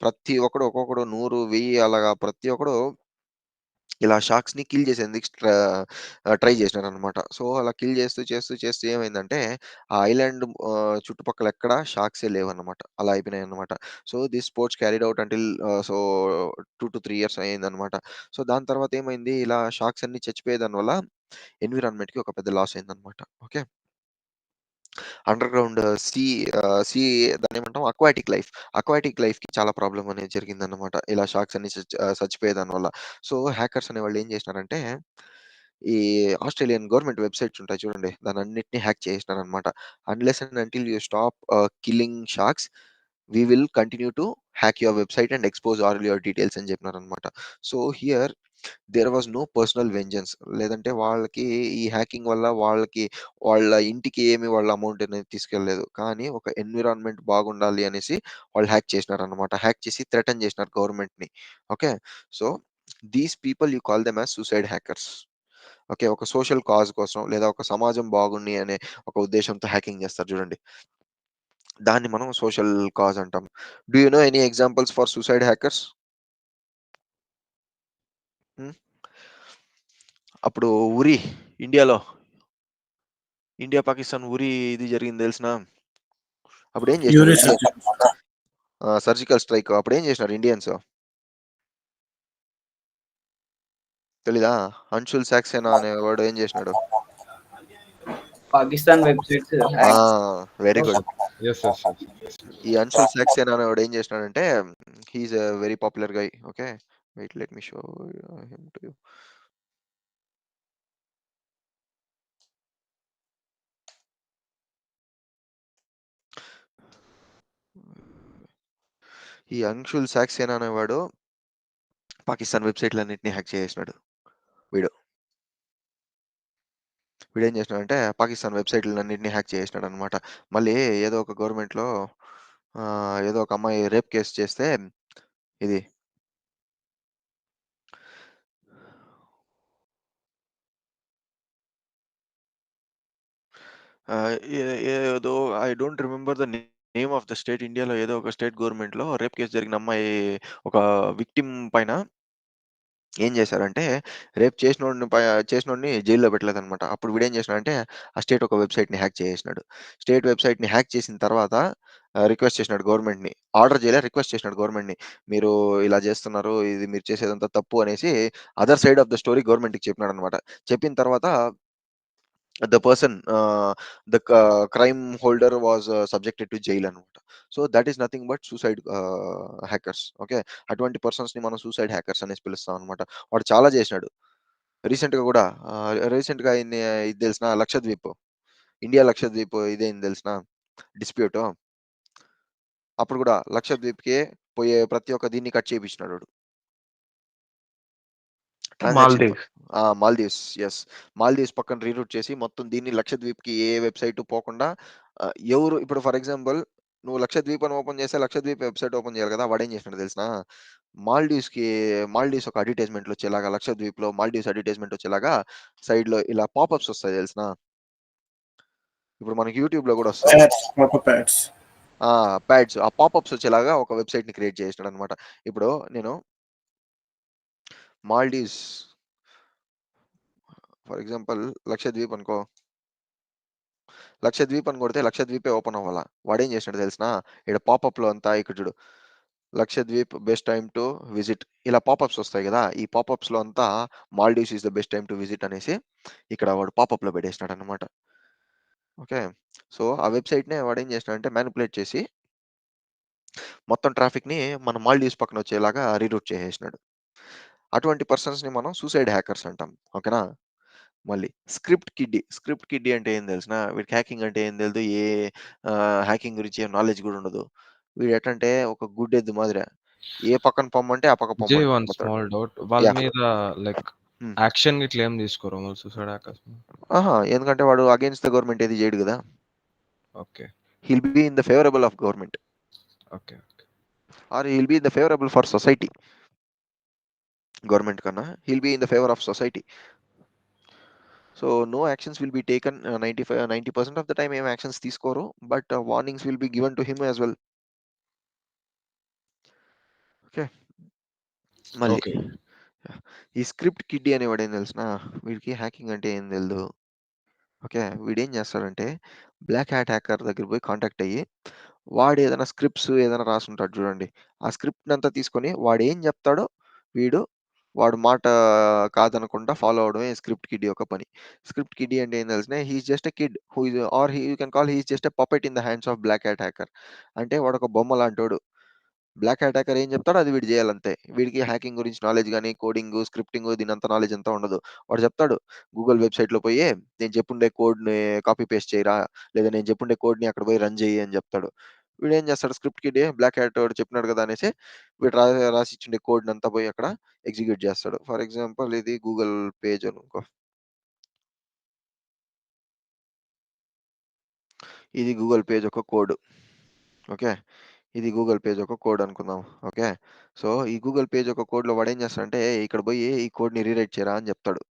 ప్రతి ఒక్కడు ఒక్కొక్కడు 100, 1000 అలాగా ప్రతి ఒక్కడు ఇలా షార్క్స్‌ని కిల్ చేసేందుకు ట్రై చేసినారనమాట. సో, అలా కిల్ చేస్తూ ఏమైందంటే ఆ ఐలాండ్ చుట్టుపక్కల ఎక్కడ షార్క్సే లేవన్నమాట. అలా అయిపోయినాయన్నమాట. So, this sports carried out until 2-3 years అయిందన్నమాట. సో, దాని తర్వాత ఏమైంది ఇలా షార్క్స్ అన్నీ చచ్చిపోయేదాని వల్ల ఎన్విరాన్మెంట్‌కి ఒక పెద్ద లాస్ అయిందన్నమాట. ఓకే. అండర్ గ్రౌండ్ సీ దాన్నేమంటాం అక్వాటిక్ లైఫ్‌కి చాలా ప్రాబ్లమ్ అనేది జరిగిందన్నమాట. ఇలా షార్క్స్ అన్నీ చచ్చిపోయే దాని వల్ల. సో, హ్యాకర్స్ అనేవాళ్ళు ఏం చేసినారంటే, ఈ ఆస్ట్రేలియన్ గవర్నమెంట్ వెబ్‌సైట్స్ ఉంటాయి చూడండి. దానన్నిటిని హ్యాక్ చేసేసినారన్నమాట. Unless and until you stop killing sharks, we will continue to hack your website and expose all your details అని చెప్పినారన్నమాట. So, here there was no personal vengeance. లేదంటే వాళ్ళకి ఈ హ్యాకింగ్ వల్ల వాళ్ళ ఇంటికి ఏమి వాళ్ళ అమౌంట్ అనేది తీసుకెళ్ళలేదు. కానీ ఒక ఎన్విరాన్మెంట్ బాగుండాలి అనేసి వాళ్ళు హ్యాక్ చేసినారనమాట. హ్యాక్ చేసి థ్రెటన్ చేసినారు గవర్నమెంట్‌ని. Okay. So, these people you call them as suicide hackers. Okay. ఒక సోషల్ కాజ్ కోసం లేదా ఒక సమాజం బాగుండి అనే ఒక ఉద్దేశ్యంతో హ్యాకింగ్ చేస్తారు చూడండి. దాన్ని మనం సోషల్ కాజ్ అంటాం. Do you know any examples for suicide hackers? హ్మ్. అప్పుడు ఉరి ఇండియాలో ఇండియా, పాకిస్తాన్ ఇది జరిగింది తెలిసినా? అప్పుడేం చేసినారు యూరిస్ సర్జికల్ స్ట్రైక్. అప్పుడేం చేసినారు ఇండియన్స్? తెలీదా? అన్షుల్ సాక్సేనా అనేవాడు ఏం చేసినాడు? పాకిస్తాన్ వెబ్సైట్స్ ఆ! Hack. Very good. Yes, yes, yes. ఈ అన్షుల్ సాక్సేనా అనేవాడు ఏం చేసినాడంటే he is a very popular guy. Okay. Wait let me show him to you. ఈ అంశుల్ సాక్సేనా అనేవాడు పాకిస్తాన్ వెబ్సైట్లన్నింటినీ హ్యాక్ చేసేసినాడు. వీడు వీడేం చేసినాడంటే పాకిస్తాన్ వెబ్సైట్లన్నింటినీ హ్యాక్ చేసేసినాడు అనమాట. మళ్ళీ ఏదో ఒక గవర్నమెంట్లో ఏదో ఒక అమ్మాయి రేప్ కేసు చేస్తే ఇది ఏదో I don't remember the name of the state. ఇండియాలో ఏదో ఒక స్టేట్ గవర్నమెంట్లో రేప్ కేసు జరిగిన అమ్మాయి ఒక విక్టిమ్ పైన ఏం చేశారంటే రేప్ చేసినోడిని జైల్లో పెట్టలేదనమాట. అప్పుడు వీడేం చేసినాడంటే ఆ స్టేట్ ఒక వెబ్సైట్ని హ్యాక్ చేసేసినాడు. స్టేట్ వెబ్సైట్ని హ్యాక్ చేసిన తర్వాత రిక్వెస్ట్ చేసినాడు గవర్నమెంట్ని. ఆర్డర్ చేయలే, రిక్వెస్ట్ చేసినాడు గవర్నమెంట్ని. మీరు ఇలా చేస్తున్నారు, ఇది మీరు చేసేదంతా తప్పు అనేసి other side of the story గవర్నమెంట్కి చెప్పినాడు అనమాట. చెప్పిన తర్వాత the person the crime holder was subjected to jail అనమాట. So that is nothing but suicide hackers. Okay, అటువంటి పర్సన్స్ ని మనం సూసైడ్ హ్యాకర్స్ అనేసి పిలుస్తాం అనమాట. వాడు చాలా చేసినాడు. రీసెంట్ గా కూడా రీసెంట్ గా ఇది తెలిసిన లక్షద్వీప్, ఇండియా లక్షద్వీప్ ఇదేంది తెలిసిన డిస్ప్యూట్. అప్పుడు కూడా లక్షద్వీప్ కి పోయే ప్రతి ఒక్క దీన్ని కట్ చేయించినాడు వాడు. ట్రాన్సాక్షన్ మాల్దీవ్స్. మాల్దీవ్స్, ఎస్, మాల్దీవ్స్ పక్కన రీరూట్ చేసి మొత్తం దీన్ని లక్షద్వీప్కి ఏ వెబ్సైట్ పోకుండా ఎవరు ఇప్పుడు ఫర్ ఎగ్జాంపుల్ నువ్వు లక్షద్వీప్ అని ఓపెన్ చేస్తే లక్షద్వీప్ వెబ్సైట్ ఓపెన్ చేయాలి కదా. వాడేం చేసినాడు తెలిసిన మాల్దీవ్స్ ఒక అడ్వర్టైజ్మెంట్ వచ్చేలాగా, లక్షద్వీప్ లో మాల్దీవ్స్ అడ్వర్టైజ్మెంట్ వచ్చేలాగా సైడ్ లో ఇలా పాపప్స్ వస్తాయి తెలిసిన. ఇప్పుడు మనకి యూట్యూబ్ లో కూడా వస్తాయి ప్యాడ్స్. ప్యాడ్స్. ఆ పాపప్స్ వచ్చేలాగా ఒక వెబ్సైట్ ని క్రియేట్ చేసినాడు అనమాట. ఇప్పుడు నేను మాల్దీవ్స్ ఫర్ ఎగ్జాంపుల్ లక్షద్వీప్ అనుకో, లక్షద్వీప్ అని కొడితే లక్షద్వీపే ఓపెన్ అవ్వాలా. వాడేం చేసినాడు తెలిసిన ఇక్కడ పాపప్ లో అంతా ఇక్కడ చూడు Lakshadweep best time to visit ఇలా పాపప్స్ వస్తాయి కదా. ఈ పాపప్స్ లో అంతా Maldives is the best time to visit అనేసి ఇక్కడ వాడు పాపప్ లో పెట్టేసినాడు అనమాట. ఓకే, సో ఆ వెబ్సైట్ నే వాడు ఏం చేసినాడంటే మ్యానిపులేట్ చేసి మొత్తం ట్రాఫిక్ ని మన మాల్డీవ్స్ పక్కన వచ్చేలాగా రీరూట్ చేసేసినాడు. అటువంటి పర్సన్స్ ని మనం సూసైడ్ హ్యాకర్స్ అంటాం. ఓకేనా. మళ్ళీ స్క్రిప్ట్ కిడ్డీ అంటే ఏం తెలిసిన వీడికి హ్యాకింగ్ అంటే ఏం తెలియదు, ఏ హ్యాకింగ్ గురించి నాలెడ్జ్ కూడా ఉండదు. వీడు ఎట్టంటే ఒక గుడ్డెద్దు మాదిరి ఏ పక్కన పొమ్మంటే ఆ పక్క జే పొమ్మంటే వన్ పోతాడు. Small doubt. వాళ్ళ యా, మీద లైక్ యాక్షన్ గిట్లా ఏం తీసుకోరు వాళ్ళు సూసైడ్ హ్యాకర్స్? ఎందుకంటే వాడు అగేన్స్ట్ ద గవర్నమెంట్ ఏది చేయడు కదా. Okay. He'll be in the favourable of government okay. Or he'll be in the favourable for society. Government కన్నా he'll be in the favour of society. So no actions will be taken 90% of the time ఏం actions తీసుకోరు, but warnings will be given to him as well. Okay, మళ్ళీ okay. ఈ script kiddie అనేవాడు ఏం తెలిసిన వీడికి hacking అంటే ఏం తెలియదు. ఓకే, వీడేం చేస్తాడంటే బ్లాక్ హ్యాట్ హ్యాకర్ దగ్గర పోయి కాంటాక్ట్ అయ్యి వాడు ఏదైనా స్క్రిప్ట్స్ ఏదైనా రాసుంటాడు చూడండి, ఆ స్క్రిప్ట్ అంతా తీసుకొని వాడు ఏం చెప్తాడో వీడు వాడు మాట కాదనకుండా ఫాలో అవడమే స్క్రిప్ట్ కిడ్డీ యొక్క పని. స్క్రిప్ట్ కిడ్డీ అంటే ఏం తెలిసిన he's just a kid who is or he you can call he's just a puppet in the hands of black hat hacker. అంటే వాడు ఒక బొమ్మ లాంటోడు. బ్లాక్ హ్యాట్ హ్యాకర్ ఏం చెప్తాడో అది వీడు చేయాలంతే. వీడికి హ్యాకింగ్ గురించి నాలెడ్జ్ కానీ కోడింగ్ స్క్రిప్టింగ్ దీనంత నాలెడ్జ్ అంతా ఉండదు. వాడు చెప్తాడు గూగుల్ వెబ్సైట్లో పోయి నేను చెప్పుండే కోడ్ని కాపీ పేస్ట్ చేయరా, లేదా నేను చెప్పుండే కోడ్ని అక్కడ పోయి రన్ చేయి అని చెప్తాడు. వీడు ఏం చేస్తాడు స్క్రిప్ట్ కి బ్లాక్ హ్యాట్ వాడు చెప్పినాడు కదా అనేసి వీడు రాసి ఇచ్చిండే కోడ్ని అంతా పోయి అక్కడ ఎగ్జిక్యూట్ చేస్తాడు. ఫర్ ఎగ్జాంపుల్ ఇది గూగుల్ పేజ్ అనుకో, ఇది గూగుల్ పేజ్ ఒక కోడ్. ఓకే, ఇది గూగుల్ పేజ్ ఒక కోడ్ అనుకుందాం. ఓకే, సో ఈ గూగుల్ పేజ్ ఒక కోడ్లో వాడు ఏం చేస్తాడంటే ఇక్కడ పోయి ఈ కోడ్ని రీరైట్ చేయరా అని చెప్తాడు.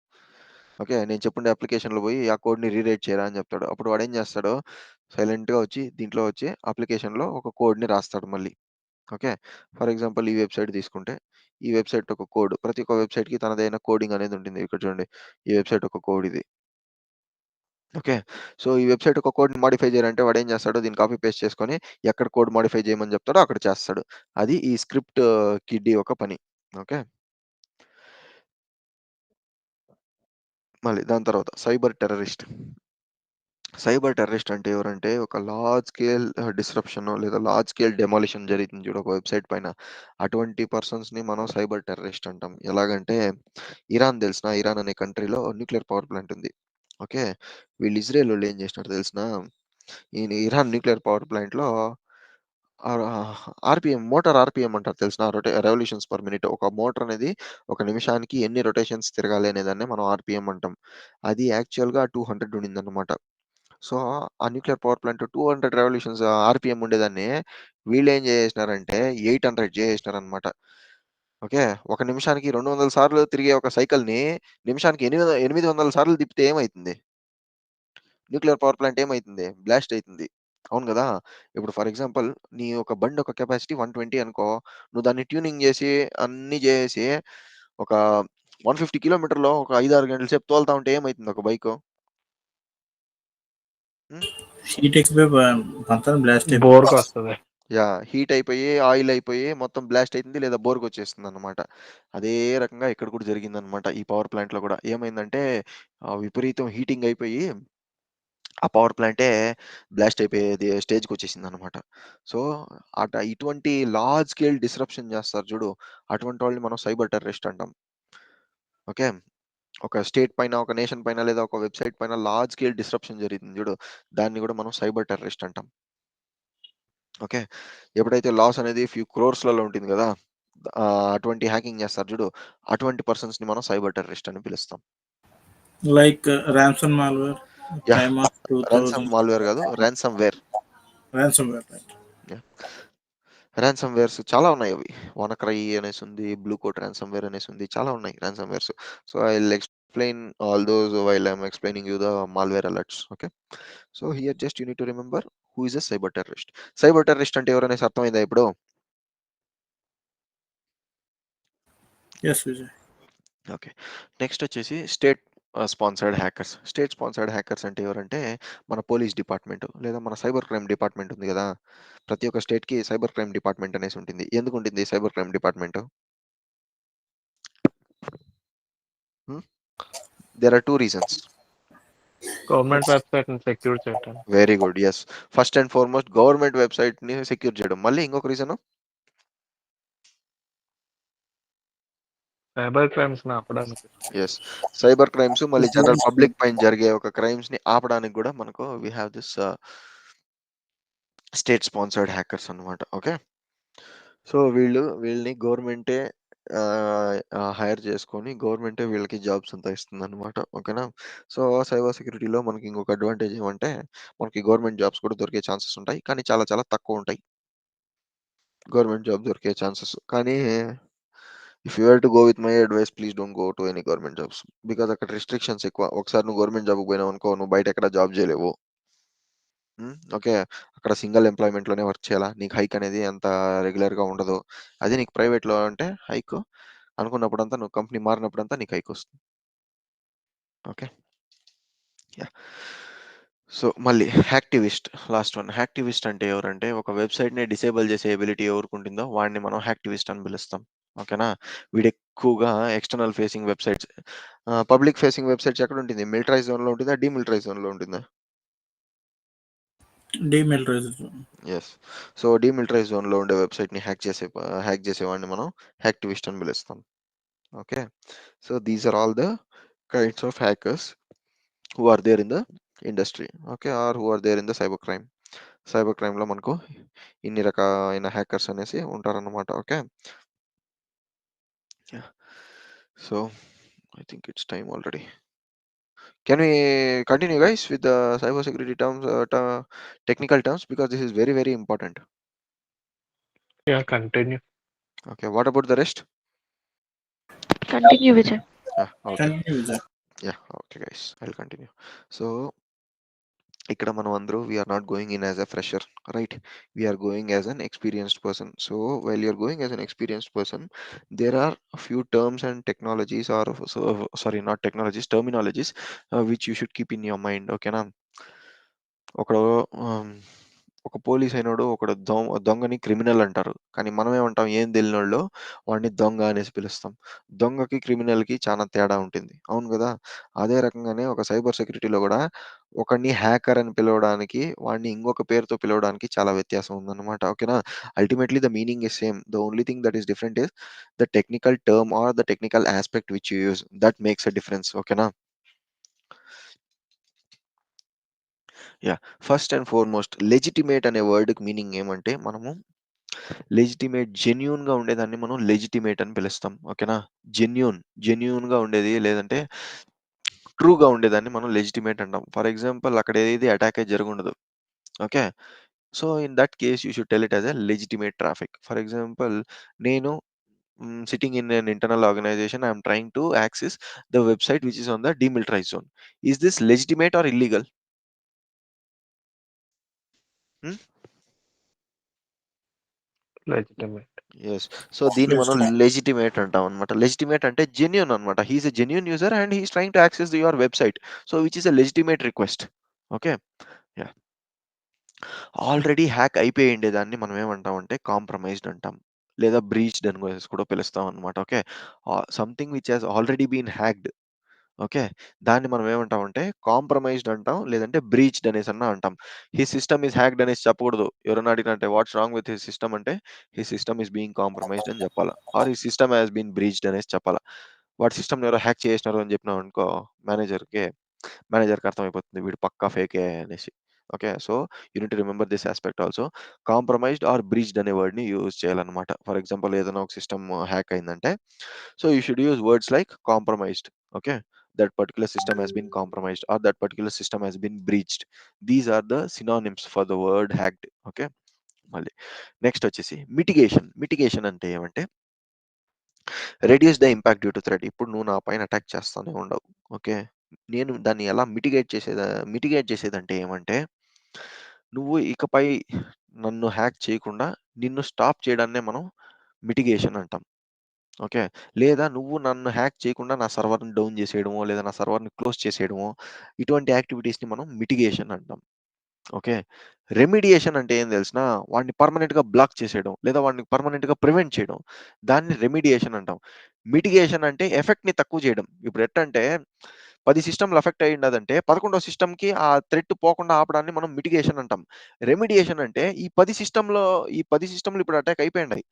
ఓకే, నేను చెప్పుండే అప్లికేషన్లో పోయి ఆ కోడ్ని రీరైట్ చేయరా అని చెప్తాడు. అప్పుడు వాడు ఏం చేస్తాడు సైలెంట్గా వచ్చి దీంట్లో వచ్చి అప్లికేషన్లో ఒక కోడ్ని రాస్తాడు మళ్ళీ. ఓకే, ఫర్ ఎగ్జాంపుల్ ఈ వెబ్సైట్ తీసుకుంటే ఈ వెబ్సైట్ ఒక కోడ్, ప్రతి ఒక్క వెబ్సైట్కి తనదైన కోడింగ్ అనేది ఉంటుంది. ఇక్కడ చూడండి ఈ వెబ్సైట్ ఒక కోడ్ ఇది. ఓకే, సో ఈ వెబ్సైట్ ఒక కోడ్ని మాడిఫై చేయాలంటే వాడు ఏం చేస్తాడు దీన్ని కాపీ పేస్ట్ చేసుకొని ఎక్కడ కోడ్ మాడిఫై చేయమని చెప్తాడో అక్కడ చేస్తాడు. అది ఈ స్క్రిప్ట్ కిడ్డీ ఒక పని. ఓకే, మళ్ళీ దాని తర్వాత సైబర్ టెర్రరిస్ట్. సైబర్ టెర్రరిస్ట్ అంటే ఎవరంటే ఒక లార్జ్ స్కేల్ డిస్రప్షన్ లేదా లార్జ్ స్కేల్ డెమాలిషన్ జరుగుతుంది చూడు ఒక వెబ్సైట్ పైన. అటువంటి పర్సన్స్ని మనం సైబర్ టెర్రరిస్ట్ అంటాం. ఎలాగంటే ఇరాన్ తెలిసిన, ఇరాన్ అనే కంట్రీలో న్యూక్లియర్ పవర్ ప్లాంట్ ఉంది. ఓకే, వీళ్ళు ఇజ్రాయెల్ వాళ్ళు ఏం చేసినారు తెలిసిన, ఈ ఇరాన్ న్యూక్లియర్ పవర్ ప్లాంట్లో ఆర్పిఎం, మోటార్ ఆర్పిఎం అంటారు తెలిసిన, రెవల్యూషన్స్ పర్ మినిట్. ఒక మోటార్ అనేది ఒక నిమిషానికి ఎన్ని రొటేషన్స్ తిరగాలి అనేదాన్ని మనం ఆర్పిఎం అంటాం. అది యాక్చువల్గా 200 ఉండిందన్నమాట. సో ఆ nuclear power plant 200 revolutions RPM ఉండేదాన్ని వీళ్ళు ఏం చేసినారంటే 800 చేసేసినారనమాట. ఓకే, ఒక నిమిషానికి 200 సార్లు తిరిగే ఒక సైకిల్ని నిమిషానికి 800 సార్లు తిప్పితే ఏమవుతుంది? న్యూక్లియర్ పవర్ ప్లాంట్ ఏమైతుంది? బ్లాస్ట్ అవుతుంది. అవును కదా. ఇప్పుడు ఫర్ ఎగ్జాంపుల్ నీ ఒక బండి ఒక కెపాసిటీ 120 అనుకో, నువ్వు దాన్ని ట్యూనింగ్ చేసి అన్ని చేసి ఒక 150 కిలోమీటర్లో ఒక 5-6 గంటల సేపు తోలుతా ఉంటే ఏమవుతుంది ఒక బైక్? హీట్ ఎక్కిపోయి మొత్తం బ్లాస్ట్ బోర్కి వస్తుంది. యా, హీట్ అయిపోయి ఆయిల్ అయిపోయి మొత్తం బ్లాస్ట్ అవుతుంది లేదా బోర్కి వచ్చేస్తుంది అనమాట. అదే రకంగా ఇక్కడ కూడా జరిగిందనమాట. ఈ పవర్ ప్లాంట్లో కూడా ఏమైందంటే విపరీతం హీటింగ్ అయిపోయి ఆ పవర్ ప్లాంటే బ్లాస్ట్ అయిపోయేది స్టేజ్కి వచ్చేసింది అనమాట. సో ఇటువంటి లార్జ్ స్కేల్ డిస్రప్షన్ చేస్తారు చూడు, అటువంటి వాళ్ళని మనం సైబర్ టెర్రరిస్ట్ అంటాం. ఓకే, ఒక స్టేట్ పైన, ఒక నేషన్ పైన లేదా ఒక వెబ్సైట్ పైన లార్జ్ స్కేల్ డిస్రప్షన్ జరిగింది చూడు, దాన్ని కూడా మనం సైబర్ టెర్రరిస్ట్ అంటాం. ఓకే, ఎప్పుడైతే లాస్ అనేది ఫ్యూ క్రోర్స్లలో ఉంటుంది కదా, అటువంటి హ్యాకింగ్ చేస్తారు చూడు, అటువంటి పర్సన్స్ని మనం సైబర్ టెర్రరిస్ట్ అని పిలుస్తాం. Like ransom malware, yeah, time of ransom 2000 malware కాదు, ransomware. Ransomware. Ransomwares చాలా ఉన్నాయి. అవి వానక్రై అనేసి ఉంది, బ్లూ కోట్ ర్యాన్సమ్ వేర్ అనేసి ఉంది, చాలా ఉన్నాయి ransomwares. So I will explain all those while I'm explaining you the malware alerts. Okay, so here just you need to remember who is a cyber terrorist. Cyber terrorist అంటే ఎవరనేసి అర్థమైందా ఇప్పుడు? Yes Vijay. Okay, next వచ్చేసి state sponsored hackers. State sponsored hackers అంటే ఎవరంటే మన police department లేదా మన సైబర్ క్రైమ్ డిపార్ట్మెంట్ ఉంది కదా, ప్రతి ఒక్క స్టేట్కి సైబర్ క్రైమ్ డిపార్ట్మెంట్ అనేసి ఉంటుంది. ఎందుకు ఉంటుంది cyber crime department? There are 2 reasons. Government website ని సెక్యూర్ చేయటం. Very good, yes. First and foremost government వెబ్సైట్ని సెక్యూర్ చేయడం. మళ్ళీ ఇంకొక రీజన్ సైబర్ క్రైమ్స్ ని ఆపడానికి. ఎస్, సైబర్ క్రైమ్స్ మళ్ళీ జనరల్ పబ్లిక్ పైన జరిగే ఒక క్రైమ్స్ ని ఆపడానికి కూడా మనకు we have this state sponsored hackers అన్నమాట. ఓకే, సో వీళ్ళని గవర్నమెంటే హైర్ చేసుకొని గవర్నమెంటే వీళ్ళకి జాబ్స్ అంతా ఇస్తుంది అనమాట. ఓకేనా. సో సైబర్ సెక్యూరిటీలో మనకి ఇంకొక అడ్వాంటేజ్ ఏమంటే మనకి గవర్నమెంట్ జాబ్స్ కూడా దొరికే ఛాన్సెస్ ఉంటాయి, కానీ చాలా చాలా తక్కువ ఉంటాయి గవర్నమెంట్ జాబ్ దొరికే ఛాన్సెస్. కానీ if you have to go with my advice, please don't go to any government jobs, because అక్కడ రిస్ట్రిక్షన్స్ ఎక్కువ. ఒకసారి నువ్వు గవర్నమెంట్ జాబ్కి పోయినావు అనుకో, నువ్వు బయట ఎక్కడ జాబ్ చేయలేవు. ఓకే, అక్కడ సింగిల్ ఎంప్లాయ్మెంట్లోనే వర్క్ చేయాలా, నీకు హైక్ అనేది అంత రెగ్యులర్గా ఉండదు. అదే నీకు ప్రైవేట్లో అంటే హైక్ అనుకున్నప్పుడంతా, నువ్వు కంపెనీ మారినప్పుడంతా నీకు హైక్ వస్తుంది. Okay, yeah. సో మళ్ళీ హ్యాక్టివిస్ట్, లాస్ట్ వన్. హ్యాక్టివిస్ట్ అంటే ఎవరంటే ఒక వెబ్సైట్ని డిసేబుల్ చేసే ఎబిలిటీ ఎవరికి ఉంటుందో వాడిని మనం హ్యాక్టివిస్ట్ అని పిలుస్తాం. ఓకేనా. వీడు ఎక్కువగా external facing websites, public facing websites ఎక్కడ ఉంటుంది? మిలిటరైజ్ జోన్లో ఉంటుందా, డీమిలిటరైజ్ జోన్లో ఉంటుందా? డీమిలిటరైజ్. ఎస్. సో డీమిలిటరైజ్ జోన్లో ఉండే వెబ్సైట్ని హ్యాక్ చేసేవాడిని మనం హ్యాక్టివిస్ట్ అని పిలుస్తాం. Okay, so these are all the kinds of hackers who are there in the industry. Okay, or who are there in the cyber crime. Cyber క్రైమ్లో మనకు ఇన్ని రకాలైన హ్యాకర్స్ అనేసి ఉంటారన్నమాట. Okay, so I think it's time already. Can we continue, guys, with the cybersecurity terms, technical terms, because this is very, very important. Yeah, continue. Okay, what about the rest? Continue Vijay. Okay. Continue Vijay. Yeah, okay, guys, I'll continue. So, ఇక్కడ మనం అందరూ we are not going in as a fresher, right? We are going as an experienced person. So, while you're going as an experienced person, there are a few terms and technologies, or sorry, not technologies, terminologies, which you should keep in your mind. Okay, na? ఒక police అయినోడు ఒకడు దొంగని criminal అంటారు. కానీ మనం ఏమంటాం ఏం తెలియనోళ్ళు వాడిని దొంగ అనేసి పిలుస్తాం. దొంగకి, క్రిమినల్‌కి చాలా తేడా ఉంటుంది. అవును గదా! అదే రకంగానే ఒక సైబర్ సెక్యూరిటీలో గూడా ఒకడిని హ్యాకర్ అని పిలవడానికి, వాడిని ఇంకొక పేరుతో పిలవడానికి చాలా వ్యత్యాసం ఉందన్నమాట. ఓకేనా? Ultimately the meaning is same. The only thing that is different is the technical term or the technical aspect which you use. That makes a difference. ఓకేనా? Yeah! First and foremost legitimate అనే వర్డ్‌కి meaning ఏమంటే మనము జెన్యూన్‌గా ఉండేదాన్ని మనం legitimate అని పిలుస్తాం. ఓకేనా? జెన్యూన్‌గా ఉండేది లేదంటే ట్రూగా ఉండేదాన్ని మనం లెజిటిమేట్ అంటాం. ఫర్ ఎగ్జాంపుల్ అక్కడ ఏది అటాకే జరుగుండదు. Okay. So, in that case you should tell it as a legitimate traffic. For example నేను sitting in an internal organisation I am trying to access the website which is on the demilitarised zone. Is this legitimate or illegal? Hmm. Legitimate. Yes. So, దీన్ని మనం Legitimate. Legitimate అంటామనమాట. Legitimate అంటే genuine అనమాట. He is a genuine user and he is trying to access your website. So, which is a legitimate request. Okay. Yeah! Already hack అయిపోయిండేదాన్ని మనం ఏమంటామంటే compromised అంటాం. లేదా బ్రీచ్డ్ అనేసి కూడా పిలుస్తాం అనమాట. Okay. Something which has already been hacked. Okay. దాన్ని మనం ఏమంటామంటే కాంప్రమైజ్డ్ అంటాం. లేదంటే బ్రీచ్డ్ అనేసన్నా అంటాం. హిస్ సిస్టమ్ ఈస్ హ్యాక్డ్ అనేసి చెప్పకూడదు. ఎవరైనా అడిగినంటే what's wrong with his system అంటే his system is being compromised అని చెప్పాలా. Or his system has been breached అనేసి చెప్పాలా. వాడి సిస్టమ్‌ని ఎవరో హ్యాక్ చేసేసినారు అని చెప్పినామనుకో మేనేజర్‌కి, మేనేజర్‌కి అర్థమైపోతుంది వీడు పక్కా ఫేకే అనేసి. Okay. So, you need to remember this aspect also. Compromised or breached అనే వర్డ్‌ని యూజ్ చేయాలన్నమాట. ఫర్ ఎగ్జాంపుల్ ఏదైనా ఒక సిస్టమ్ హ్యాక్ అయిందంటే so, you should use words like compromised. Okay. That particular system has been compromised or that particular system has been breached. These are the synonyms for the word hacked. Okay. మళ్ళీ next వచ్చేసి mitigation. Mitigation అంటే ఏమంటే reduce the impact due to threat. ఇప్పుడు నువ్వు నా పైన attack చేస్తానే ఉండవు. ఓకే. నేను దాన్ని ఎలా మిటిగేట్ చేసేదంటే ఏమంటే, నువ్వు ఇకపై నన్ను హ్యాక్ చేయకుండా నిన్ను స్టాప్ చేయడాన్నే మనం మిటిగేషన్ అంటాం. ఓకే. లేదా నువ్వు నన్ను హ్యాక్ చేయకుండా నా సర్వర్‌ని డౌన్ చేసేయడమో, లేదా నా సర్వర్‌ని క్లోజ్ చేసేయడమో, ఇటువంటి యాక్టివిటీస్‌ని మనం మిటిగేషన్ అంటాం. ఓకే. రెమిడియేషన్ అంటే ఏం తెలిసినా వాడిని పర్మనెంట్‌గా బ్లాక్ చేసేయడం. లేదా వాడిని పర్మనెంట్‌గా ప్రివెంట్ చేయడం. దాన్ని రెమిడియేషన్ అంటాం. మిటిగేషన్ అంటే ఎఫెక్ట్‌ని తక్కువ చేయడం. ఇప్పుడు ఎట్టంటే 10 సిస్టమ్‌లు ఎఫెక్ట్ అయ్యుండదంటే 11వ సిస్టమ్‌కి ఆ థ్రెట్ పోకుండా ఆపడాన్ని మనం మిటిగేషన్ అంటాం. రెమిడియేషన్ అంటే ఈ 10 సిస్టమ్‌లు ఇప్పుడు అటాక్ అయిపోయిండాయి.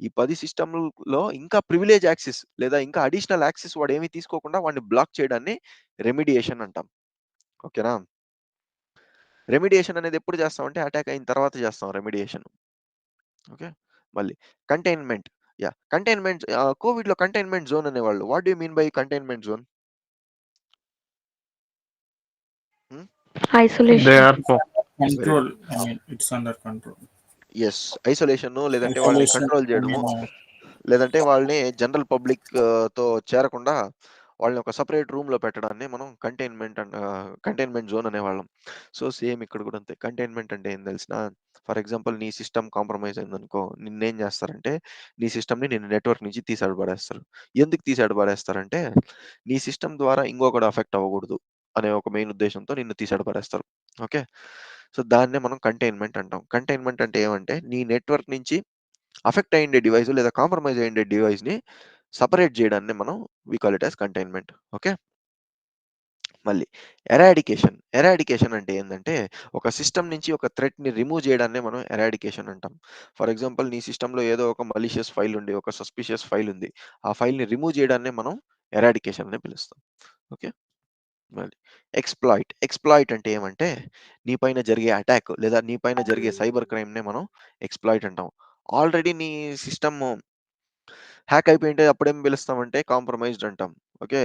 ఈ 10 సిస్టమ్‌లో ఇంకా ప్రివిలేజ్ యాక్సెస్ లేదా ఇంకా అడిషనల్ యాక్సెస్ వాడేమి తీసుకోకుండా వాడిని బ్లాక్ చేయడాన్ని రెమిడియేషన్ అంటాం. ఓకేనా? రెమిడియేషన్ అనేది ఎప్పుడు చేస్తామంటే అటాక్ అయిన తర్వాత చేస్తాం రెమిడియేషన్. ఓకే. మళ్ళీ కంటైన్మెంట్. యాహ్! కంటైన్మెంట్ కోవిడ్‌లో కంటైన్మెంట్ జోన్ అనేవాళ్ళు. What do you mean by containment zone? Hmm. They isolation. Or for very Control. Good. I mean, it's under control. Yes. Isolation లేదంటే వాళ్ళని Isolation. కంట్రోల్ I చేయడము. mean, లేదంటే వాళ్ళని general పబ్లిక్‌తో చేరకుండా వాళ్ళని ఒక సెపరేట్ రూమ్‌లో పెట్టడాన్ని మనం కంటైన్మెంట్ జోన్ అనేవాళ్ళం. సో, సేమ్ ఇక్కడ కూడా అంతే. కంటైన్మెంట్ అంటే ఏం తెలిసినా ఫర్ ఎగ్జాంపుల్ నీ సిస్టమ్ కాంప్రమైజ్ అయిందనుకో నిన్నేం చేస్తారంటే నీ సిస్టమ్‌ని నిన్ను నెట్వర్క్ నుంచి తీసి పడేస్తారు. ఎందుకు తీసి పడేస్తారంటే నీ సిస్టమ్ ద్వారా ఇంకొకడు అఫెక్ట్ అవ్వకూడదు అనే ఒక మెయిన్ ఉద్దేశ్యంతో నిన్ను తీసి పడేస్తారు. ఓకే. సో, దాన్నే మనం కంటైన్మెంట్ అంటాం. కంటైన్మెంట్ అంటే ఏమంటే నీ నెట్వర్క్ నుంచి అఫెక్ట్ అయ్యుండే డివైస్ లేదా కాంప్రమైజ్ అయ్యుండే డివైస్‌ని సెపరేట్ చేయడాన్ని మనం we call it as containment. Okay. మళ్ళీ ఎరాడికేషన్ అంటే ఏందంటే ఒక సిస్టమ్ నుంచి ఒక థ్రెట్‌ని రిమూవ్ చేయడాన్నే మనం ఎరాడికేషన్ అంటాం. ఫర్ ఎగ్జాంపుల్ నీ సిస్టమ్‌లో ఏదో ఒక మలిషియస్ ఫైల్ ఉండి, ఒక సస్పిషియస్ ఫైల్ ఉంది. ఆ ఫైల్‌ని రిమూవ్ చేయడాన్నే మనం ఎరాడికేషన్ అని పిలుస్తాం. ఓకే. మళ్ళీ ఎక్స్‌ప్లాయిట్ అంటే ఏమంటే నీ పైన జరిగే అటాక్ లేదా నీ పైన జరిగే సైబర్ క్రైమ్‌నే మనం ఎక్స్‌ప్లాయిట్ అంటాం. ఆల్రెడీ నీ సిస్టమ్ హ్యాక్ అయిపోయుంటే అప్పుడేం పిలుస్తామంటే కాంప్రమైజ్డ్ అంటాం. ఓకే.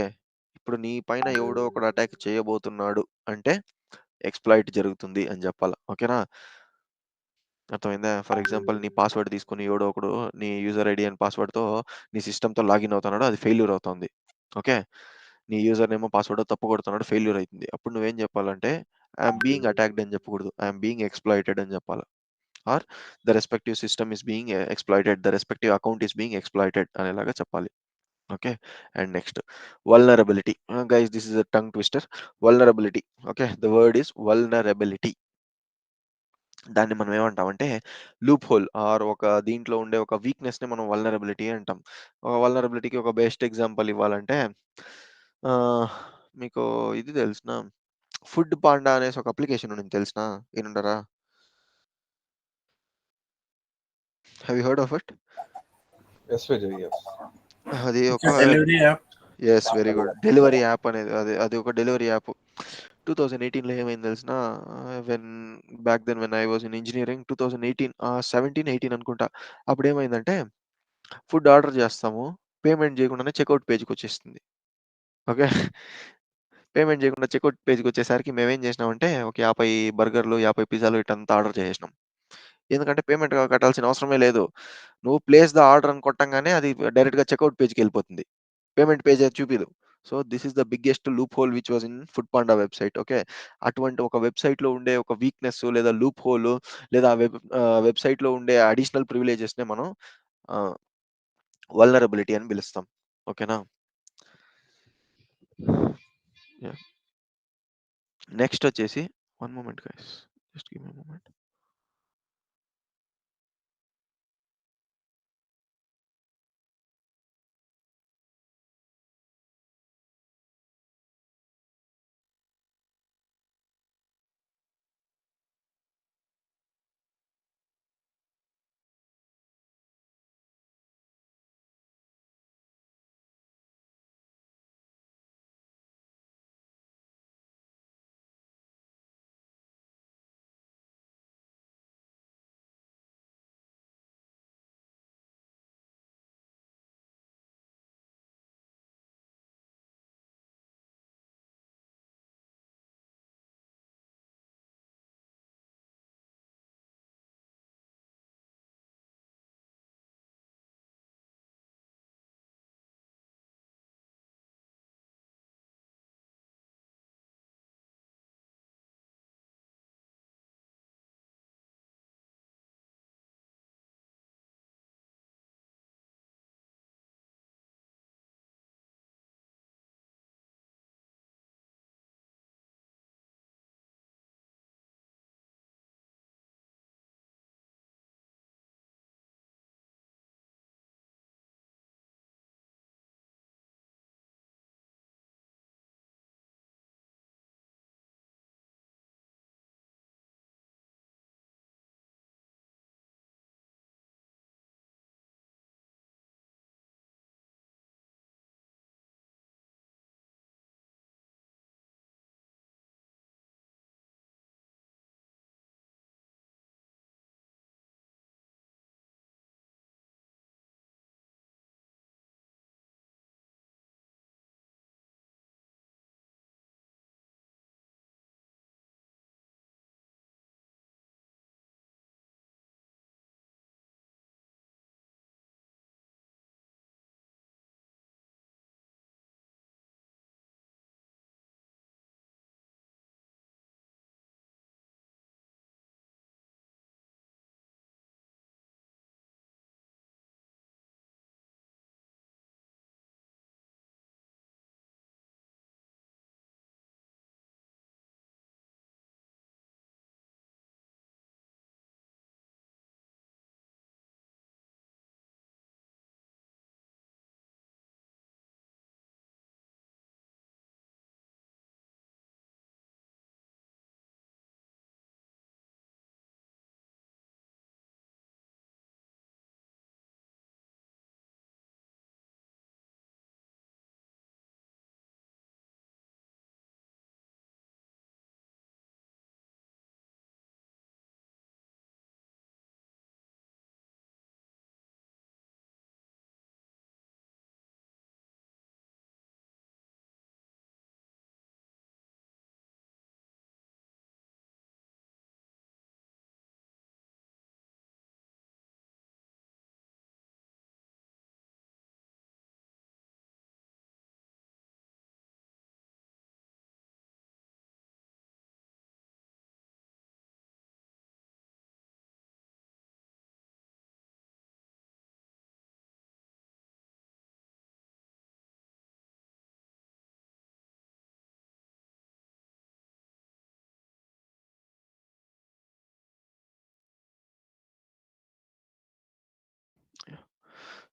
ఇప్పుడు నీ పైన ఎవడో ఒకడు అటాక్ చేయబోతున్నాడు అంటే ఎక్స్‌ప్లాయిట్ జరుగుతుంది అని జెప్పాల. ఓకేనా? అర్థమైందా? ఫర్ ఎగ్జాంపుల్ నీ పాస్‌వర్డ్ తీసుకొని ఎవడో ఒకడు నీ యూజర్ ఐడీ అండ్ పాస్‌వర్డ్‌తో నీ సిస్టమ్‌తో లాగిన్ అవుతున్నాడు. అది ఫెయిల్యూర్ అవుతుంది. ఓకే. నీ యూజర్ నేమో పాస్‌వర్డో తప్పు కొడుతున్నాడు. ఫెయిల్యూర్ అయితుంది. అప్పుడు నువ్వేం జెప్పాలంటే ఐ యామ్ బీయింగ్ అటాక్డ్ అని జెప్పకూడదు. ఐ యామ్ బీయింగ్ ఎక్స్‌ప్లాయిటెడ్ అని జెప్పాల. Or the respective system is being exploited. The respective account is being exploited అనేలాగా చెప్పాలి. Okay. And next, vulnerability. Guys, this is a tongue twister. Vulnerability. Okay. The word is vulnerability. దాన్ని మనం ఏమంటామంటే loop whole are ఒక దీంట్లో ఉండే ఒక వీక్‌నెస్‌ని మనం వల్నరబిలిటీ అంటాం. వల్నరబిలిటీకి ఒక బెస్ట్ ఎగ్జాంపుల్ ఇవ్వాలంటే ఆహ్, మీకు ఇది తెలుసునా? ఫుడ్ పాండా అనేసి ఒక అప్లికేషన్ ఉండింది తెలుసునా? ఇనుండరా? Have you heard of it? Yes, Vijay, yes. అది It's ఒక a delivery app. Yes. Very good. Delivery app అనేది అది ఒక డెలివరీ యాప్. 2018లో ఏమైంది తెలిసినా? When back then when I was in engineering 2018 17, 18 అనుకుంటా. అప్పుడేమైందంటే ఫుడ్ ఆర్డర్ చేస్తాము. పేమెంట్ చేయకుండానే చెకౌట్ పేజ్‌కొచ్చేస్తుంది. ఓకే. పేమెంట్ చేయకుండా చెకౌట్ పేజ్‌కొచ్చేసరికి మేమేం చేసినామంటే ఒక 50 బర్గర్‌లు, 50 పిజ్జాలు ఇటంతా ఆర్డర్ చేసేసినాం. ఎందుకంటే పేమెంట్ కట్టాల్సిన అవసరమే లేదు. నువ్వు ప్లేస్ ద ఆర్డర్ అని కొట్టంగానే అది డైరెక్ట్‌గా చెకౌట్ పేజ్‌కెళ్ళిపోతుంది. పేమెంట్ పేజ్ అది చూపియదు. So, this is the biggest loophole which was in Foodpanda website. Okay. అటువంటి ఒక వెబ్‌సైట్‌లో ఉండే ఒక వీక్‌నెస్ లేదా లూప్ హోల్ లేదా వెబ్‌సైట్‌లో ఉండే అడిషనల్ ప్రివిలేజెస్‌నే మనం ఆహ్, వల్నరబిలిటీ అని పిలుస్తాం. ఓకేనా? యాహ్! నెక్స్ట్ వచ్చేసి one moment guys. Just give me a moment.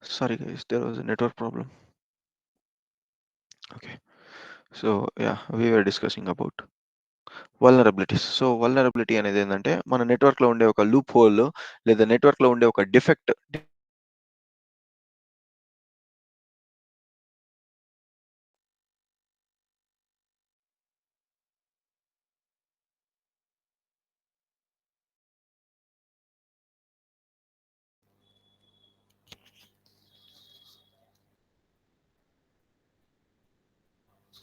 Sorry guys, there was a network problem. Okay. So yeah, we were discussing about vulnerabilities. So vulnerability అనేది ఏంటంటే మన నెట్వర్క్లో ఉండే ఒక లూప్ హోల్ లేదా నెట్వర్క్లో ఉండే ఒక defect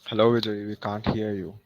Hello, Vijay. We can't hear you.